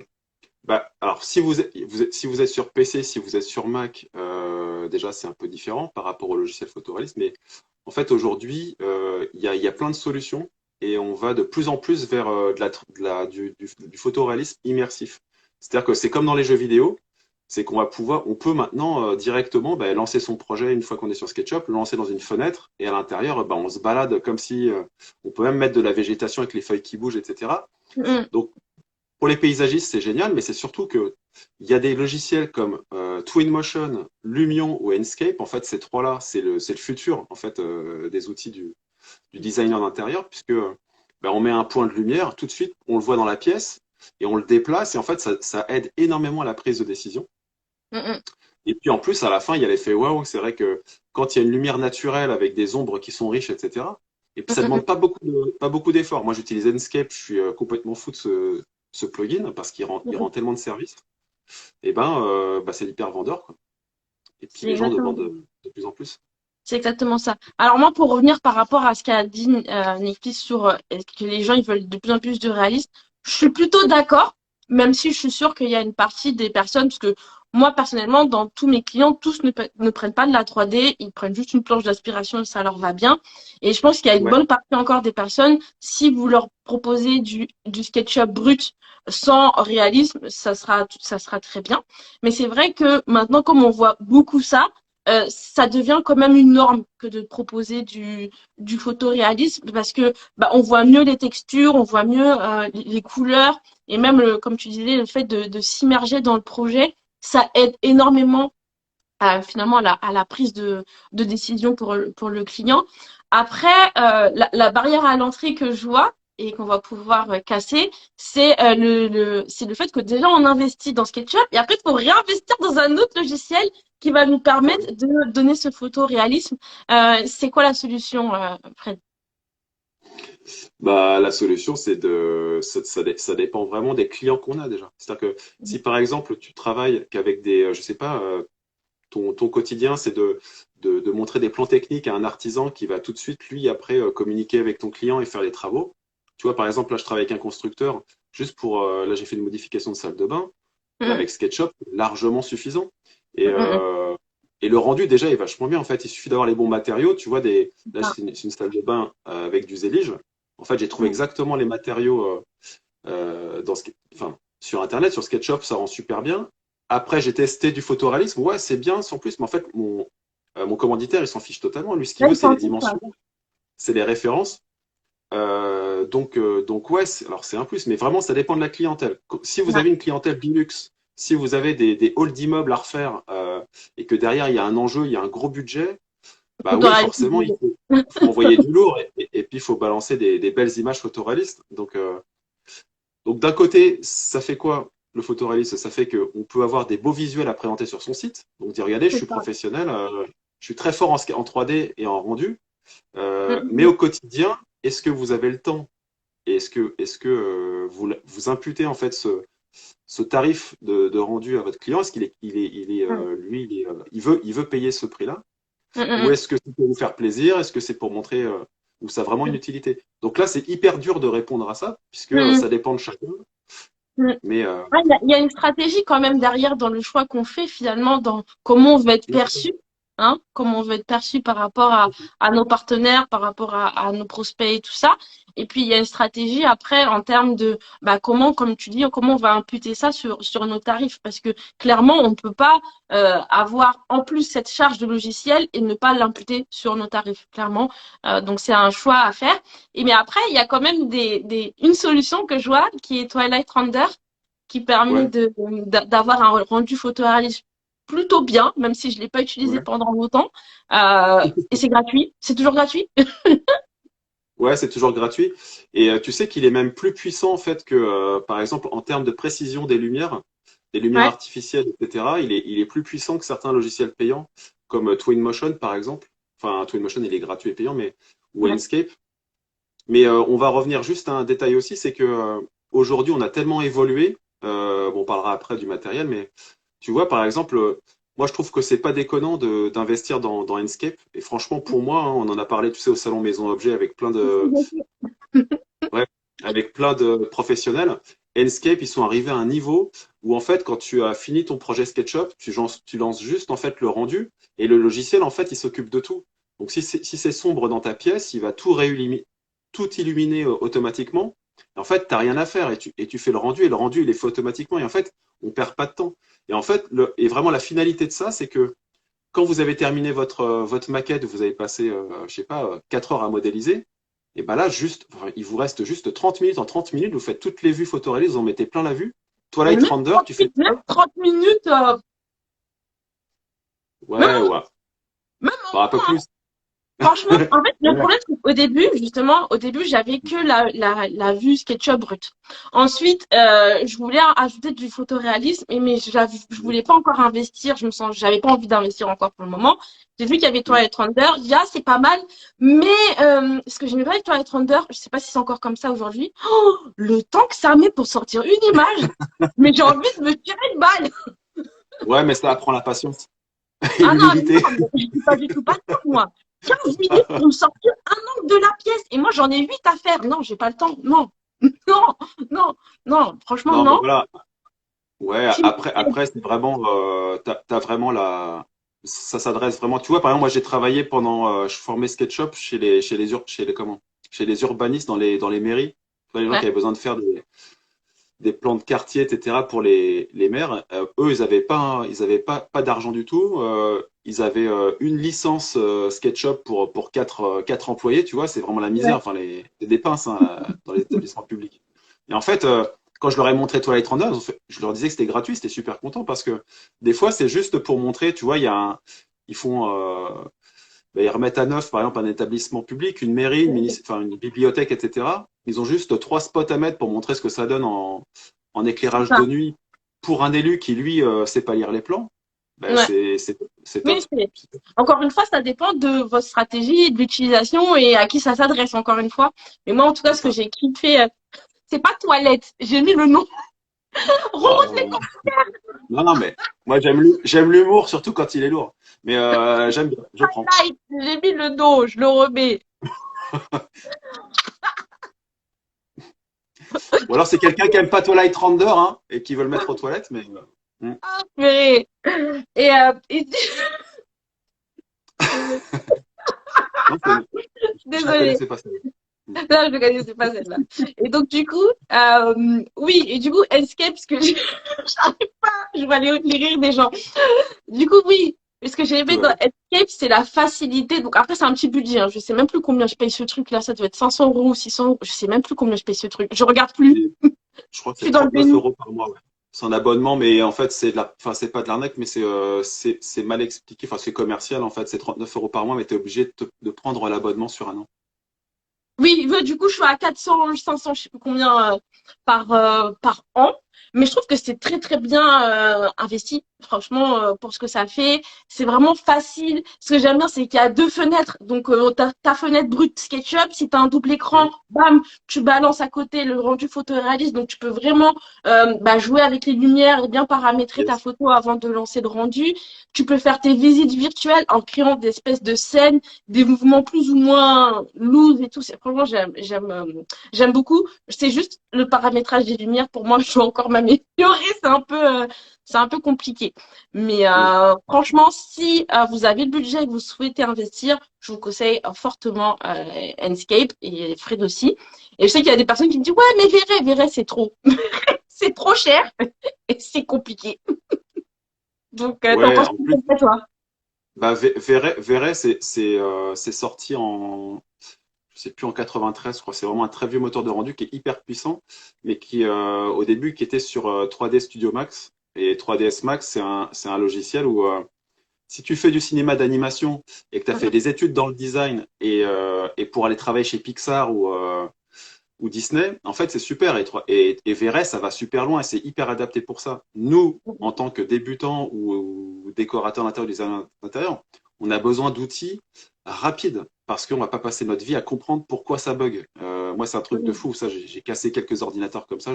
bah, alors si vous êtes sur PC, si vous êtes sur Mac, déjà c'est un peu différent par rapport au logiciel photoréaliste, mais en fait aujourd'hui, il y a plein de solutions et on va de plus en plus vers du photoréalisme immersif. C'est-à-dire que c'est comme dans les jeux vidéo, c'est on peut maintenant directement bah, lancer son projet une fois qu'on est sur SketchUp, le lancer dans une fenêtre et à l'intérieur, bah, on se balade comme si on peut même mettre de la végétation avec les feuilles qui bougent, etc. Mm, Donc pour les paysagistes, c'est génial, mais c'est surtout que il y a des logiciels comme Twinmotion, Lumion ou Enscape. En fait, ces trois-là, c'est le futur en fait des outils du designer d'intérieur, puisque ben, on met un point de lumière, tout de suite, on le voit dans la pièce et on le déplace, et en fait, ça aide énormément à la prise de décision. mm, mm, Et puis en plus, à la fin, il y a l'effet waouh. C'est vrai que quand il y a une lumière naturelle avec des ombres qui sont riches, etc. Et puis mm, ça mm, demande pas beaucoup d'efforts. Moi, j'utilise Enscape, je suis complètement fou de ce plugin parce mm, il mm. rend tellement de services. Et bah, c'est hyper vendeur, quoi. Et puis C'est les gens exactement. demandent de plus en plus. C'est exactement ça. Alors moi, pour revenir par rapport à ce qu'a dit Netflix sur est-ce que les gens ils veulent de plus en plus de réalisme, je suis plutôt d'accord, même si je suis sûre qu'il y a une partie des personnes, parce que moi personnellement, dans tous mes clients, tous ne prennent pas de la 3D, ils prennent juste une planche d'aspiration et ça leur va bien. Et je pense qu'il y a une Ouais, bonne partie encore des personnes, si vous leur proposez du SketchUp brut sans réalisme, ça sera très bien. Mais c'est vrai que maintenant, comme on voit beaucoup ça, ça devient quand même une norme que de proposer du photoréalisme parce que bah, on voit mieux les textures, on voit mieux les couleurs et même, comme tu disais, le fait de s'immerger dans le projet, ça aide énormément finalement à la prise de décision pour le client. Après, la barrière à l'entrée que je vois et qu'on va pouvoir casser, c'est c'est le fait que déjà on investit dans SketchUp et après il faut réinvestir dans un autre logiciel qui va nous bah permettre oui. de donner ce photoréalisme. C'est quoi la solution, Fred? Bah, la solution, ça dépend vraiment des clients qu'on a déjà. C'est-à-dire que si par exemple tu travailles qu'avec je sais pas, ton quotidien, c'est de montrer des plans techniques à un artisan qui va tout de suite, lui, après, communiquer avec ton client et faire les travaux. Tu vois, par exemple, là, je travaille avec un constructeur, juste là, j'ai fait une modification de salle de bain, bah, Mm, avec SketchUp, largement suffisant. Et, mm, mm, euh, et le rendu, déjà, est vachement bien. En fait, il suffit d'avoir les bons matériaux. Tu vois, là, mm. c'est une salle de bain avec du zélige. En fait, j'ai trouvé Mm. exactement les matériaux enfin, sur Internet, sur SketchUp, ça rend super bien. Après, j'ai testé du photoréalisme. Ouais, c'est bien, sans plus. Mais en fait, mon commanditaire, il s'en fiche totalement. Lui, ce qu'il Là, veut, il c'est les s'en fout, quoi. dimensions, c'est les références. Donc ouais, alors c'est un plus. Mais vraiment, ça dépend de la clientèle. Si vous Ouais. avez une clientèle Linux, si vous avez des halls d'immeubles à refaire et que derrière, il y a un enjeu, il y a un gros budget, bah oui, Photoréalisme. forcément, faut envoyer du lourd et puis il faut balancer des belles images photoréalistes. Donc d'un côté, ça fait quoi le photoréalisme? Ça fait qu'on peut avoir des beaux visuels à présenter sur son site. Donc dire, regardez, je C'est suis ça. professionnel, je suis très fort en 3D et en rendu. Mm, Mais mm, au quotidien, est-ce que vous avez le temps? Et est-ce que vous imputez en fait ce tarif de rendu à votre client? Est-ce mm, lui, il veut payer ce prix-là? mm, Ou mm, est-ce que c'est pour vous faire plaisir? Est-ce que c'est pour montrer où ça a vraiment une utilité? Donc là, c'est hyper dur de répondre à ça, puisque mm, mm, ça dépend de chacun. mm. Mais Ouais, il y a une stratégie quand même derrière dans le choix qu'on fait finalement dans comment on veut être perçu, hein, comment on veut être perçu par rapport à nos partenaires, par rapport à nos prospects et tout ça. Et puis il y a une stratégie après en termes de bah, comment, comme tu dis, comment on va imputer ça sur nos tarifs. Parce que clairement, on ne peut pas avoir en plus cette charge de logiciel et ne pas l'imputer sur nos tarifs, clairement. Donc c'est un choix à faire. Et mais après, il y a quand même une solution que je vois qui est Twilight Render qui permet Ouais, d'avoir un rendu photoréaliste plutôt bien, même si je l'ai pas utilisé ouais. pendant longtemps. Et c'est gratuit. C'est toujours gratuit. Ouais, c'est toujours gratuit. Et tu sais qu'il est même plus puissant en fait que, par exemple, en termes de précision des lumières Ouais, artificielles, etc. Il est plus puissant que certains logiciels payants, comme Twinmotion par exemple. Enfin, Twinmotion, il est gratuit et payant, mais ou ouais. Enscape. Mais on va revenir juste à un détail aussi, c'est que aujourd'hui, on a tellement évolué. Bon, on parlera après du matériel, mais tu vois, par exemple, moi, je trouve que c'est pas déconnant d'investir dans Enscape. Et franchement, pour moi, hein, on en a parlé, tu sais, au salon Maison Objet ouais, avec plein de professionnels. Enscape, ils sont arrivés à un niveau où, en fait, quand tu as fini ton projet SketchUp, tu lances juste, en fait, le rendu et le logiciel, en fait, il s'occupe de tout. Donc, si c'est sombre dans ta pièce, il va tout illuminer automatiquement. Et en fait, tu n'as rien à faire et tu fais le rendu et le rendu, il est fait automatiquement. Et en fait, on perd pas de temps. Et en fait, et vraiment, la finalité de ça, c'est que quand vous avez terminé votre maquette, vous avez passé, je sais pas, 4 heures à modéliser, et ben là, juste, enfin, il vous reste juste 30 minutes. En 30 minutes, vous faites toutes les vues photoréalistes, vous en mettez plein la vue. Mais Twilight Render, tu fais même ça. 30 minutes, même, Ouais, ouais. même Bon, un peu moins. plus. Franchement, en fait, le Ouais. problème, c'est qu'au début, justement, au début, j'avais que la vue SketchUp brute. Ensuite, je voulais ajouter du photoréalisme, mais je voulais pas encore investir. J'avais pas envie d'investir encore pour le moment. J'ai vu qu'il y avait Twilight Thunder. Déjà, c'est pas mal. Mais, ce que j'aimais pas avec Twilight Thunder, je sais pas si c'est encore comme ça aujourd'hui. Oh, le temps que ça met pour sortir une image. Mais j'ai envie de me tirer une balle. Ouais, mais ça apprend la patience et Ah non, l'humilité. non, mais je dis pas du tout pas ça, moi. 15 minutes pour me sortir un angle de la pièce. Et moi, j'en ai 8 à faire. Non, j'ai pas le temps. Non, non, non, non. Franchement, Non, mais non. voilà. Ouais, S'il vous plaît. après, c'est vraiment, t'as vraiment ça s'adresse vraiment. Tu vois, par exemple, moi, j'ai travaillé je formais SketchUp chez les urbanistes dans les mairies. Tu vois, les gens Ouais, qui avaient besoin de faire des plans de quartier, etc. pour les maires. Eux, pas d'argent du tout. Ils avaient une licence SketchUp pour quatre employés. Tu vois, c'est vraiment la misère. ouais. Enfin, c'est des pinces hein, dans les établissements publics. Et en fait, quand je leur ai montré Twilight Runner, je leur disais que c'était gratuit, c'était super content parce que des fois, c'est juste pour montrer. Tu vois, ils font ils remettent à neuf, par exemple, un établissement public, une mairie, enfin, une bibliothèque, etc. Ils ont juste 3 spots à mettre pour montrer ce que ça donne en C'est éclairage ça. de nuit pour un élu qui, lui, sait pas lire les plans. Ben, Ouais. c'est Mais top. encore une fois, ça dépend de votre stratégie, de l'utilisation et à qui ça s'adresse, encore une fois. Mais moi, en tout cas, C'est ce que ça. j'ai kiffé, c'est pas toilette. J'ai mis le nom. Rose les Oh. Non, non, mais moi, j'aime l'humour, surtout quand il est lourd. Mais j'aime bien, je prends. lights. J'ai mis le dos. Je le remets. Ou alors, c'est quelqu'un qui aime pas Twilight Render hein, et qui veut le mettre aux toilettes, mais Mais, et non, je la désolée. connaissais pas celle-là. Mm. Là, je ne connaissais pas celle-là. Et donc, du coup, oui, et du coup, Escape, parce que j'arrive pas, je vais aller les rires des gens. Du coup, oui, ce que j'ai aimé Tout va dans bien. Escape, c'est la facilité. Donc, après, c'est un petit budget, hein. Je sais même plus combien je paye ce truc-là. Ça doit être 500 euros ou 600 euros. Je sais même plus combien je paye ce truc. Je regarde plus. Et je crois que Je suis c'est dans le 39 déni. euros par mois. Ouais. C'est un abonnement, mais en fait, enfin, c'est pas de l'arnaque, mais c'est mal expliqué. Enfin, c'est commercial, en fait. C'est 39 euros par mois, mais tu es obligé de prendre l'abonnement sur un an. Oui, ouais, du coup, je suis à 400, 500, je sais plus combien par an. Mais je trouve que c'est très, très bien investi. Franchement, pour ce que ça fait, c'est vraiment facile. Ce que j'aime bien, c'est qu'il y a deux fenêtres. Donc, ta fenêtre brute SketchUp, si tu as un double écran, Oui. bam, tu balances à côté le rendu photoréaliste. Donc, tu peux vraiment jouer avec les lumières et bien paramétrer ta Yes. photo avant de lancer le rendu. Tu peux faire tes visites virtuelles en créant des espèces de scènes des mouvements plus ou moins loose et tout. Franchement, j'aime beaucoup. C'est juste le paramétrage des lumières. Pour moi, je dois encore m'améliorer. C'est un peu compliqué. Mais Oui. franchement, si vous avez le budget et que vous souhaitez investir, je vous conseille fortement Enscape et Fred aussi. Et je sais qu'il y a des personnes qui me disent, ouais, mais Verret, c'est trop. C'est trop cher et c'est compliqué. Donc, t'en Ouais, penses en plus, quoi, toi? bah, Verret, c'est sorti en, je sais plus, en 93, je crois. C'est vraiment un très vieux moteur de rendu qui est hyper puissant, mais qui, au début, qui était sur 3D Studio Max. Et 3ds Max, c'est un logiciel où, si tu fais du cinéma d'animation et que tu as fait Mhm. des études dans le design et pour aller travailler chez Pixar ou Disney, en fait, c'est super. Et VRS, ça va super loin et c'est hyper adapté pour ça. Nous, en tant que débutants ou décorateurs d'intérieur, designers d'intérieur, on a besoin d'outils rapides parce qu'on va pas passer notre vie à comprendre pourquoi ça bug. Moi, c'est un truc de Mhm. fou. Ça, j'ai cassé quelques ordinateurs comme ça.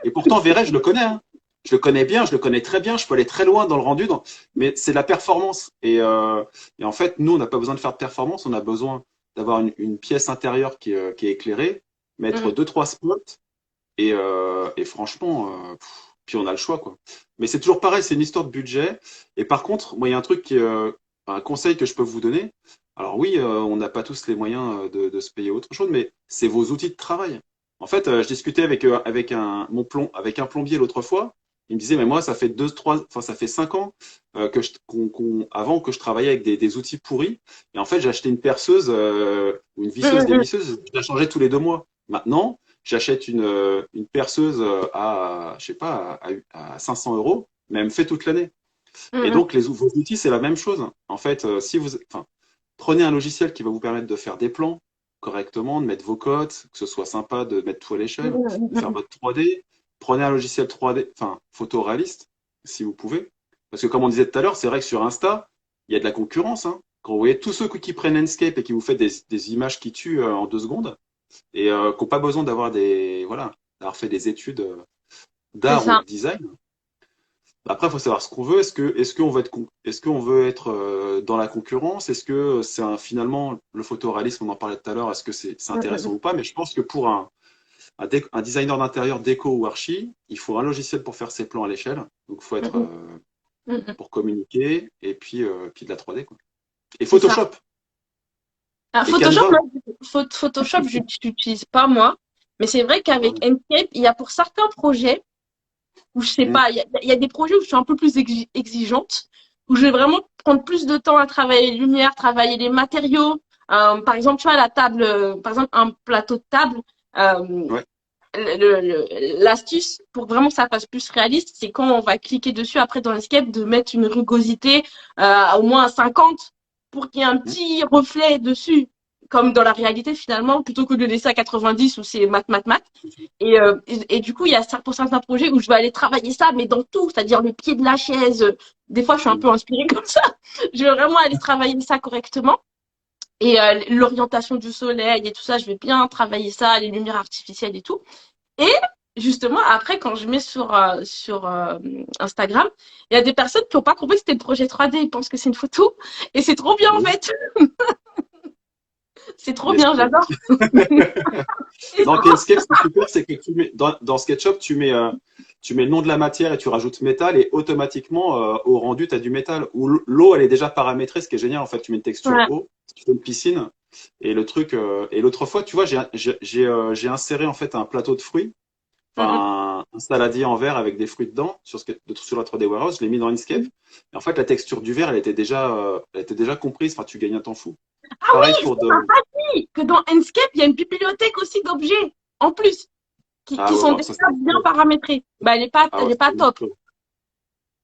Et pourtant, VRS, je le connais. Hein. Je le connais bien, je le connais très bien. Je peux aller très loin dans le rendu, mais c'est la performance. Et en fait, nous, on n'a pas besoin de faire de performance. On a besoin d'avoir une pièce intérieure qui est éclairée, mettre Mhm. deux, trois spots et franchement, puis on a le choix, quoi. Mais c'est toujours pareil, c'est une histoire de budget. Et par contre, moi, il y a un truc un conseil que je peux vous donner. Alors oui, on n'a pas tous les moyens de se payer autre chose, mais c'est vos outils de travail. En fait, je discutais avec un plombier l'autre fois. Il me disait, mais moi, ça fait enfin, ça fait 5 ans avant que je travaillais avec des outils pourris. Et en fait, j'ai acheté une perceuse ou une visseuse Mhm. dévisseuse. Je la changeais tous les 2 mois. Maintenant, j'achète une perceuse à, je sais pas, à 500 euros, mais elle me fait toute l'année. Et Mhm. donc, vos outils, c'est la même chose. En fait, enfin, prenez un logiciel qui va vous permettre de faire des plans correctement, de mettre vos cotes, que ce soit sympa de mettre tout à l'échelle, de faire Mhm. votre 3D. Prenez un logiciel 3D, enfin, photoréaliste, si vous pouvez. Parce que comme on disait tout à l'heure, c'est vrai que sur Insta, il y a de la concurrence, hein. Quand vous voyez tous ceux qui prennent Enscape et qui vous font des images qui tuent en 2 secondes, et qui n'ont pas besoin voilà, d'avoir fait des études C'est d'art ou ça. de design. Après, il faut savoir ce qu'on veut. Est-ce qu'on veut est-ce qu'on veut être dans la concurrence? Est-ce que finalement le photoréalisme, on en parlait tout à l'heure, est-ce que c'est Mhm. intéressant ou pas? Mais je pense que pour un designer d'intérieur déco ou archi, il faut un logiciel pour faire ses plans à l'échelle. Donc, il faut être Mhm. Mhm. pour communiquer et puis de la 3D, quoi. Et C'est ça. Photoshop Ah, et Photoshop, Canva. moi, Photoshop, je n'utilise pas moi. Mais c'est vrai qu'avec Ouais. Enscape, il y a pour certains projets où je sais Mm. pas, il y a des projets où je suis un peu plus exigeante, où je vais vraiment prendre plus de temps à travailler les lumières, travailler les matériaux. Par exemple, tu vois, la table, par exemple, un plateau de table, euh, Ouais. l'astuce pour vraiment que ça fasse plus réaliste, c'est quand on va cliquer dessus après dans l'escape de mettre une rugosité au moins à 50 pour qu'il y ait un Mm. petit reflet dessus, comme dans la réalité finalement, plutôt que de le laisser à 90 où c'est mat. Et du coup, il y a pour certains projets où je vais aller travailler ça, mais dans tout, c'est-à-dire le pied de la chaise. Des fois, je suis un Mm. peu inspirée comme ça. Je vais vraiment aller travailler ça correctement. Et l'orientation du soleil et tout ça, je vais bien travailler ça, les lumières artificielles et tout. Et justement, après, quand je mets sur Instagram, il y a des personnes qui n'ont pas compris que c'était le projet 3D. Ils pensent que c'est une photo. Et c'est trop bien, en Mm. fait. C'est trop Mais bien, j'adore. C'est Dans trop. Inkscape, ce qui est super, c'est que dans SketchUp, tu mets le nom de la matière et tu rajoutes métal et automatiquement, au rendu, tu as du métal. Ou l'eau, elle est déjà paramétrée, ce qui est génial. En fait, tu mets une texture Ouais. eau, tu fais une piscine. Et le truc, et l'autre fois, tu vois, j'ai inséré en fait un plateau de fruits, Mhm. enfin un saladier en verre avec des fruits dedans sur la 3D Warehouse. Je l'ai mis dans Inkscape. Et en fait, la texture du verre, elle était déjà comprise. Enfin, tu gagnes un temps fou. Ah Pareil oui, pour ça m'a pas dit que dans Enscape, il y a une bibliothèque aussi d'objets, en plus, ah qui ouais, sont ouais, déjà ça c'est bien monstrueux. paramétrées. Bah, Ah elle ouais, est pas c'est top. monstrueux.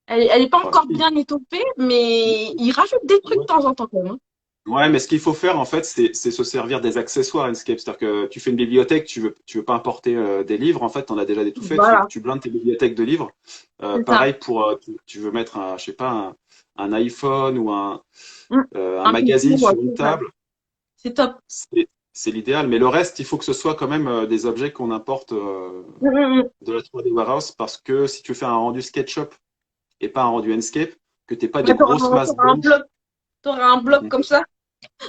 Elle est pas Oh, encore si. bien étoffée, mais ils rajoutent des trucs de Ouais. temps en temps, quand même. Ouais, mais ce qu'il faut faire, en fait, c'est se servir des accessoires Inkscape. C'est-à-dire que tu fais une bibliothèque, tu veux pas importer des livres. En fait, tu en as déjà des tout faits. Voilà, Tu blindes tes bibliothèques de livres. c'est ça. Pareil pour, tu veux mettre je sais pas, un iPhone ou Mm. un Un PC, magazine ouais, sur une c'est ça. table. C'est top. C'est l'idéal. Mais le reste, il faut que ce soit quand même des objets qu'on importe Mm. de la 3D Warehouse parce que si tu fais un rendu SketchUp et pas un rendu Inkscape, que t'aies pas des Ouais, grosses masses t'auras un blanches. bloc. T'auras un bloc Mhm. comme ça.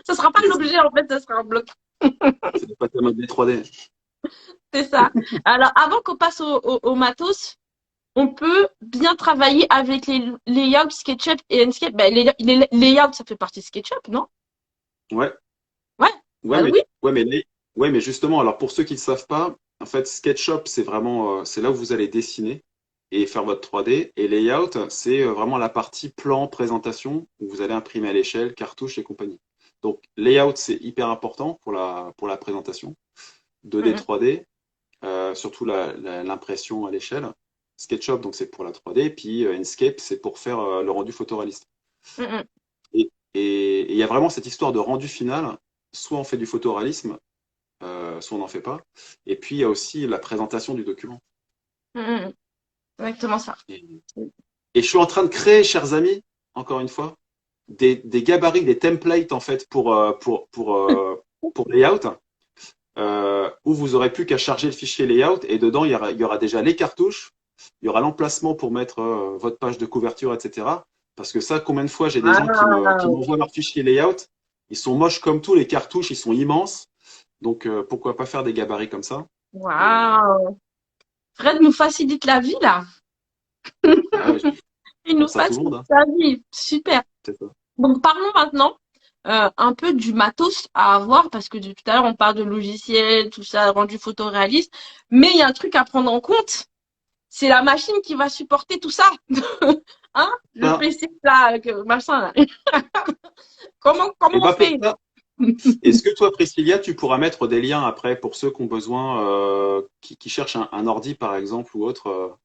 Ça sera pas C'est ça. l'objet, en fait, ça sera un bloc. C'est pas tellement des 3D. C'est ça. Alors, avant qu'on passe au matos, on peut bien travailler avec les layouts SketchUp et Enscape. Ben, les layouts, ça fait partie de SketchUp, non? Ouais. Ouais, Ouais, bah oui. ouais, mais justement, alors pour ceux qui ne le savent pas, en fait, SketchUp, c'est vraiment, c'est là où vous allez dessiner et faire votre 3D. Et Layout, c'est vraiment la partie plan, présentation, où vous allez imprimer à l'échelle, cartouche et compagnie. Donc, layout, c'est hyper important pour la présentation. 2D, Mm, 3D, surtout l'impression à l'échelle. SketchUp, donc c'est pour la 3D, puis Inkscape, c'est pour faire le rendu photoréaliste. mm, mm, Et il y a vraiment cette histoire de rendu final. Soit on fait du photoréalisme, soit on n'en fait pas. Et puis il y a aussi la présentation du document. mm, mm. Exactement ça. Et, et je suis en train de créer, chers amis, encore une fois, des gabarits, des templates en fait pour layout, où vous aurez plus qu'à charger le fichier layout et dedans il y aura déjà les cartouches, il y aura l'emplacement pour mettre votre page de couverture, etc. Parce que ça, combien de fois j'ai des gens qui Waouh! m'envoient leur fichier layout, ils sont moches comme tout, les cartouches, ils sont immenses. Donc pourquoi pas faire des gabarits comme ça? Et, Waouh! Fred nous facilite la vie là. ah ouais, je Il nous pense à tout le facilite monde, hein. la vie. Super. C'est ça. Donc parlons maintenant un peu du matos à avoir parce que depuis tout à l'heure on parle de logiciels, tout ça, rendu photoréaliste, mais il y a un truc à prendre en compte, c'est la machine qui va supporter tout ça. Hein? Le Ah, PC là, machin là. Comment et on bah pour fait? ça, est-ce que toi, Priscilla, tu pourras mettre des liens après pour ceux qui ont besoin, qui cherchent un ordi par exemple ou autre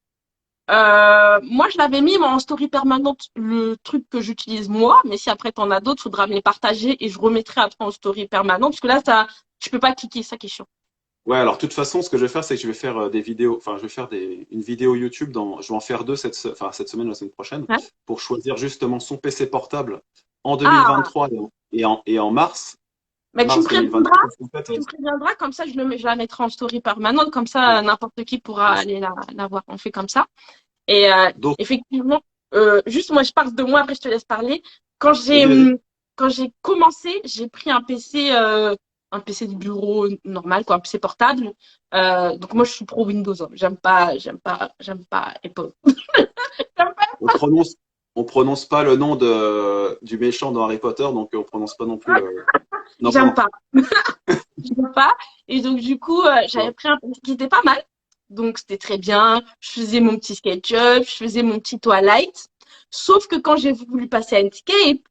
Moi, je l'avais mis moi, en story permanente, le truc que j'utilise moi, mais si après t'en as d'autres, faudra me les partager et je remettrai après en story permanente, parce que là, ça, tu peux pas cliquer, ça qui est chiant. Ouais, alors de toute façon, ce que je vais faire, c'est que je vais faire des vidéos, enfin, je vais faire une vidéo YouTube je vais en faire deux cette semaine ou la semaine prochaine, Hein. pour choisir justement son PC portable en Ah, 2023 et en mars, mais mars 2023. Parce qu'en fait, tu me préviendras, comme ça, je la mettrai en story permanente, comme ça, n'importe qui pourra aller la voir. On fait comme ça. Et donc, effectivement, juste moi, je parle de moi, après je te laisse parler. Quand j'ai vas-y, vas-y. quand j'ai commencé, j'ai pris un PC de bureau normal, quoi, un PC portable. Donc moi, je suis pro Windows, hein. J'aime pas Apple. J'aime pas- On prononce, on prononce pas le nom du méchant dans Harry Potter, donc on prononce pas non plus le. Non, J'aime pardon. pas. J'aime pas. Et donc du coup, j'avais pris un PC qui était pas mal. Donc c'était très bien. Je faisais mon petit SketchUp, je faisais mon petit Twilight. Sauf que quand j'ai voulu passer à Inkscape,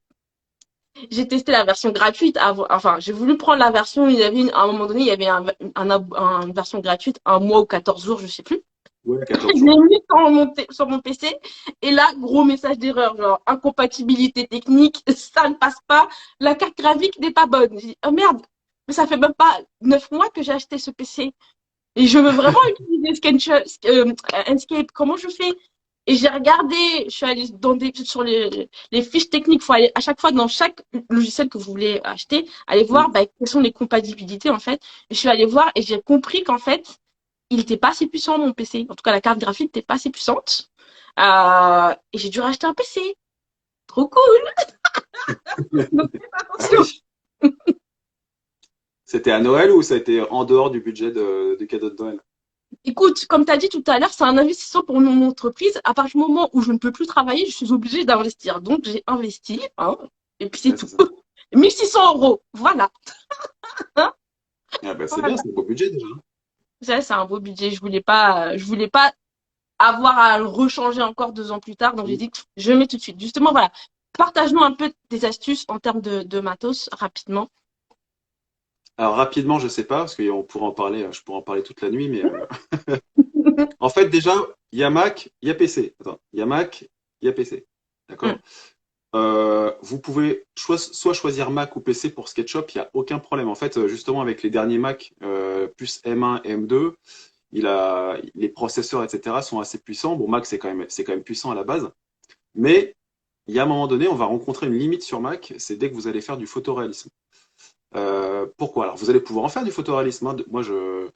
j'ai testé la version gratuite avant, enfin, j'ai voulu prendre la version, à un moment donné, il y avait une version gratuite, un mois ou 14 jours, je sais plus. Ouais, Je 14 jours. l'ai mis sur mon PC, et là, gros message d'erreur, genre, incompatibilité technique, ça ne passe pas, la carte graphique n'est pas bonne. J'ai dit, oh merde, mais ça fait même pas 9 mois que j'ai acheté ce PC. Et je veux vraiment utiliser Enscape. Comment je fais? Et j'ai regardé, je suis allée sur les fiches techniques, il faut aller à chaque fois dans chaque logiciel que vous voulez acheter, aller voir Mm. bah, quelles sont les compatibilités en fait. Et je suis allée voir et j'ai compris qu'en fait, il n'était pas assez puissant mon PC. En tout cas, la carte graphique n'était pas assez puissante. Et j'ai dû racheter un PC. Trop cool. Donc faites Ah attention. oui. C'était à Noël ou ça a été en dehors du budget du cadeau de Noël? Écoute, comme tu as dit tout à l'heure, c'est un investissement pour mon entreprise. À partir du moment où je ne peux plus travailler, je suis obligée d'investir. Donc, j'ai investi, hein, et puis c'est Ouais, tout. c'est ça. 1 600 euros, voilà. Hein, Ah ben, c'est bien, voilà. c'est un beau budget déjà, hein. Ça, c'est un beau budget. Je voulais pas avoir à le rechanger encore 2 ans plus tard. Donc, j'ai Mm. dit, je mets tout de suite. Justement, voilà. Partage-nous un peu des astuces en termes de matos, rapidement. Alors rapidement, je sais pas, parce qu'on pourrait en parler, je pourrais en parler toute la nuit, mais en fait déjà, il y a Mac, il y a PC. Attends, il y a Mac, il y a PC. D'accord? Vous pouvez soit choisir Mac ou PC pour SketchUp, il n'y a aucun problème. En fait, justement, avec les derniers Mac, plus M1 et M2, les processeurs, etc., sont assez puissants. Bon, Mac, c'est quand même puissant à la base. Mais il y a un moment donné, on va rencontrer une limite sur Mac, c'est dès que vous allez faire du photoréalisme. Pourquoi? Alors, vous allez pouvoir en faire du photoréalisme, hein. Moi, je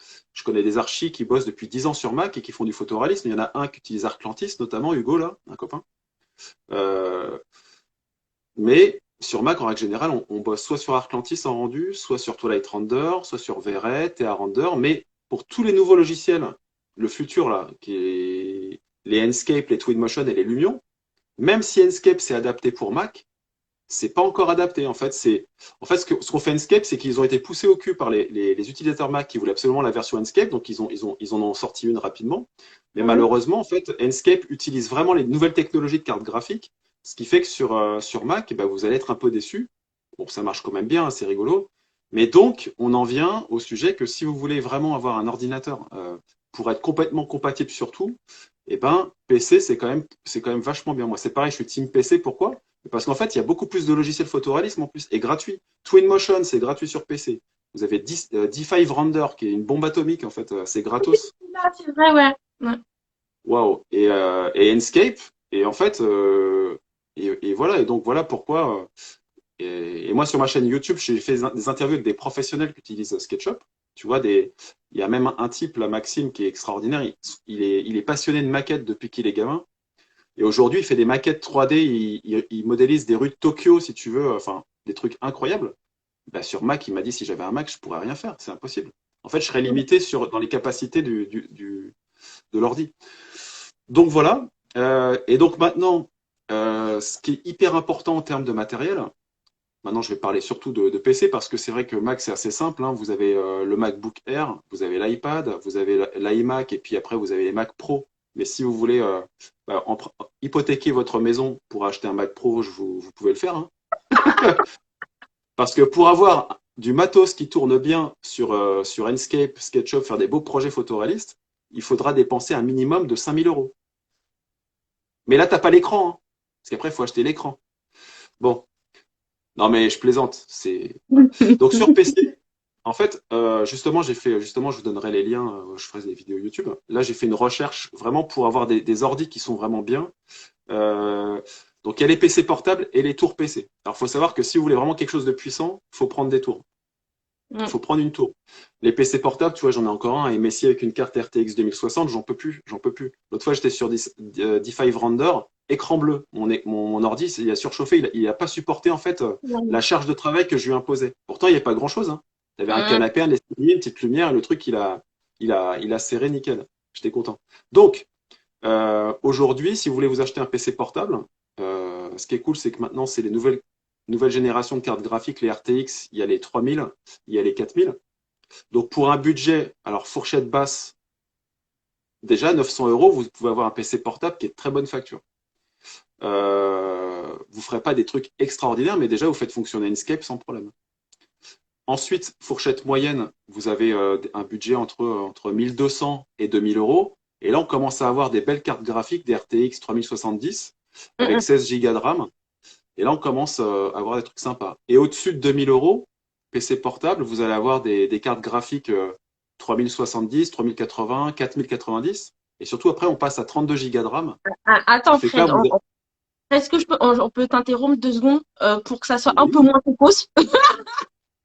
connais des archis qui bossent depuis 10 ans sur Mac et qui font du photoréalisme. Il y en a un qui utilise Arclantis, notamment Hugo, là, un copain. Euh, mais sur Mac, en règle générale, on bosse soit sur Arclantis en rendu, soit sur Twilight Render, soit sur V-Ray, TA Render. Mais pour tous les nouveaux logiciels, le futur, là, qui est les Enscape, les Twinmotion et les Lumion, même si Enscape s'est adapté pour Mac, c'est pas encore adapté. En fait, ce qu'on fait Enscape, c'est qu'ils ont été poussés au cul par les utilisateurs Mac qui voulaient absolument la version Enscape, donc ils en ont sorti une rapidement. Mais Mhm. malheureusement, en fait, Enscape utilise vraiment les nouvelles technologies de carte graphique, ce qui fait que sur Mac, bah, vous allez être un peu déçu. Bon, ça marche quand même bien, hein, c'est rigolo. Mais donc, on en vient au sujet que si vous voulez vraiment avoir un ordinateur pour être complètement compatible sur tout, eh ben, PC, c'est quand même vachement bien. Moi, c'est pareil, je suis team PC. Pourquoi? Parce qu'en fait, il y a beaucoup plus de logiciels photoréalisme en plus, et gratuit. Twinmotion, c'est gratuit sur PC. Vous avez D5 Render, qui est une bombe atomique, en fait, c'est gratos. Là, c'est vrai, ouais. Ouais. Waouh. Et Enscape, et en fait, et voilà, et donc voilà pourquoi. Et moi, sur ma chaîne YouTube, j'ai fait des interviews avec des professionnels qui utilisent SketchUp. Tu vois, il y a même un type, là, Maxime, qui est extraordinaire. Il est passionné de maquettes depuis qu'il est gamin. Et aujourd'hui, il fait des maquettes 3D. Il modélise des rues de Tokyo, si tu veux. Enfin, des trucs incroyables. Bah, sur Mac, il m'a dit si j'avais un Mac, je pourrais rien faire. C'est impossible. En fait, je serais limité dans les capacités de l'ordi. Donc voilà. Et donc maintenant, ce qui est hyper important en termes de matériel, maintenant, je vais parler surtout de PC parce que c'est vrai que Mac, c'est assez simple, hein. Vous avez le MacBook Air, vous avez l'iPad, vous avez l'iMac et puis après, vous avez les Mac Pro. Mais si vous voulez hypothéquer votre maison pour acheter un Mac Pro, vous pouvez le faire, hein. Parce que pour avoir du matos qui tourne bien sur Enscape, SketchUp, faire des beaux projets photoréalistes, il faudra dépenser un minimum de 5 000 euros. Mais là, tu n'as pas l'écran, hein. Parce qu'après, il faut acheter l'écran. Bon, non mais je plaisante. Donc sur PC, en fait, justement, je vous donnerai les liens, je ferai des vidéos YouTube. Là, j'ai fait une recherche vraiment pour avoir des ordis qui sont vraiment bien. Euh, donc il y a les PC portables et les tours PC. Alors il faut savoir que si vous voulez vraiment quelque chose de puissant, il faut prendre des tours. Il Mm. faut prendre une tour. Les PC portables, tu vois, j'en ai encore un, et Messi avec une carte RTX 2060, j'en peux plus. L'autre fois, j'étais sur D5 Render, écran bleu. Mon ordi, il a surchauffé, il a pas supporté en fait la charge de travail que je lui imposais. Pourtant, il n'y a pas grand-chose, hein. Il y avait un Mm. canapé, un escalier, une petite lumière, et le truc, il a serré nickel. J'étais content. Donc, aujourd'hui, si vous voulez vous acheter un PC portable, ce qui est cool, c'est que maintenant, c'est les nouvelles générations de cartes graphiques, les RTX, il y a les 3000, il y a les 4000. Donc, pour un budget, alors fourchette basse, déjà 900 euros, vous pouvez avoir un PC portable qui est de très bonne facture. Vous ne ferez pas des trucs extraordinaires, mais déjà, vous faites fonctionner Inkscape sans problème. Ensuite, fourchette moyenne, vous avez un budget entre 1200 et 2000 euros. Et là, on commence à avoir des belles cartes graphiques, des RTX 3070 avec Mm. 16 Go de RAM. Et là, on commence à avoir des trucs sympas. Et au-dessus de 2000 euros, PC portable, vous allez avoir des cartes graphiques 3070, 3080, 4090. Et surtout, après, on passe à 32 Go de RAM. Ah, Ce qui attends, fait que là, Fred, vous... est-ce que on peut t'interrompre 2 secondes pour que ça soit un peu Oui, moins cocos?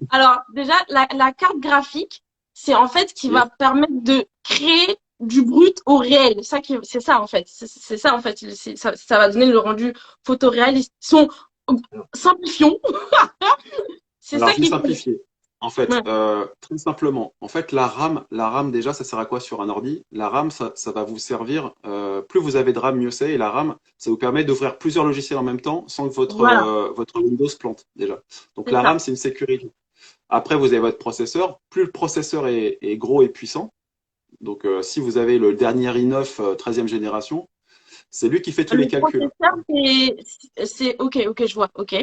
Alors, déjà, la carte graphique, c'est en fait qui va yes. permettre de créer du brut au réel. C'est ça, en fait. C'est ça, en fait. Ça va donner le rendu photoréaliste. Simplifions. C'est Alors, ça je vais qui. simplifier. En fait, Ouais. très simplement, en fait, la RAM déjà, ça sert à quoi sur un ordi? La RAM, ça va vous servir, plus vous avez de RAM, mieux c'est. Et la RAM, ça vous permet d'ouvrir plusieurs logiciels en même temps sans que Voilà, votre Windows plante déjà. Donc c'est la ça. RAM, c'est une sécurité. Après, vous avez votre processeur. Plus le processeur est gros et puissant, donc si vous avez le dernier i9 13e génération, c'est lui qui fait tous les Le calculs. processeur, ok, ok, je vois. Ok,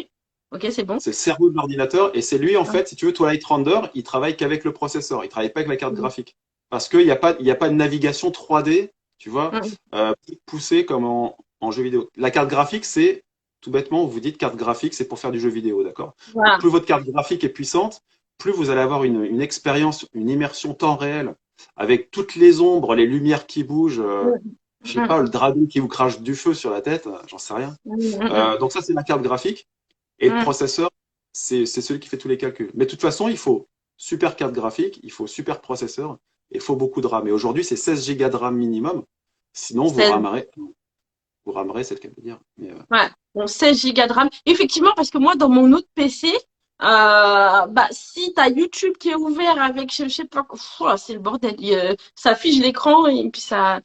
ok, c'est bon. C'est le cerveau de l'ordinateur et c'est lui, en fait, si tu veux, Twilight Render, il travaille qu'avec le processeur, il travaille pas avec la carte graphique. Parce qu'il y a pas de navigation 3D, tu vois, Mm. poussée comme en jeu vidéo. La carte graphique, c'est tout bêtement, vous dites carte graphique, c'est pour faire du jeu vidéo, d'accord? Donc, Voilà. plus votre carte graphique est puissante, plus vous allez avoir une expérience, une immersion temps réel avec toutes les ombres, les lumières qui bougent, Mm. je sais Mm. pas, le dragon qui vous crache du feu sur la tête, j'en sais rien. Mm. Mm. Donc ça, c'est la carte graphique. Et le Mm. processeur, c'est celui qui fait tous les calculs. Mais de toute façon, il faut super carte graphique, il faut super processeur, et il faut beaucoup de RAM. Et aujourd'hui, c'est 16 Go de RAM minimum. Sinon, Mm. vous ramerez, c'est le cas de dire. Mais, Ouais, bon, 16 gigas de RAM. Effectivement, parce que moi, dans mon autre PC, bah, si t'as YouTube qui est ouvert avec, je sais pas, c'est le bordel. Ça fiche l'écran et puis ça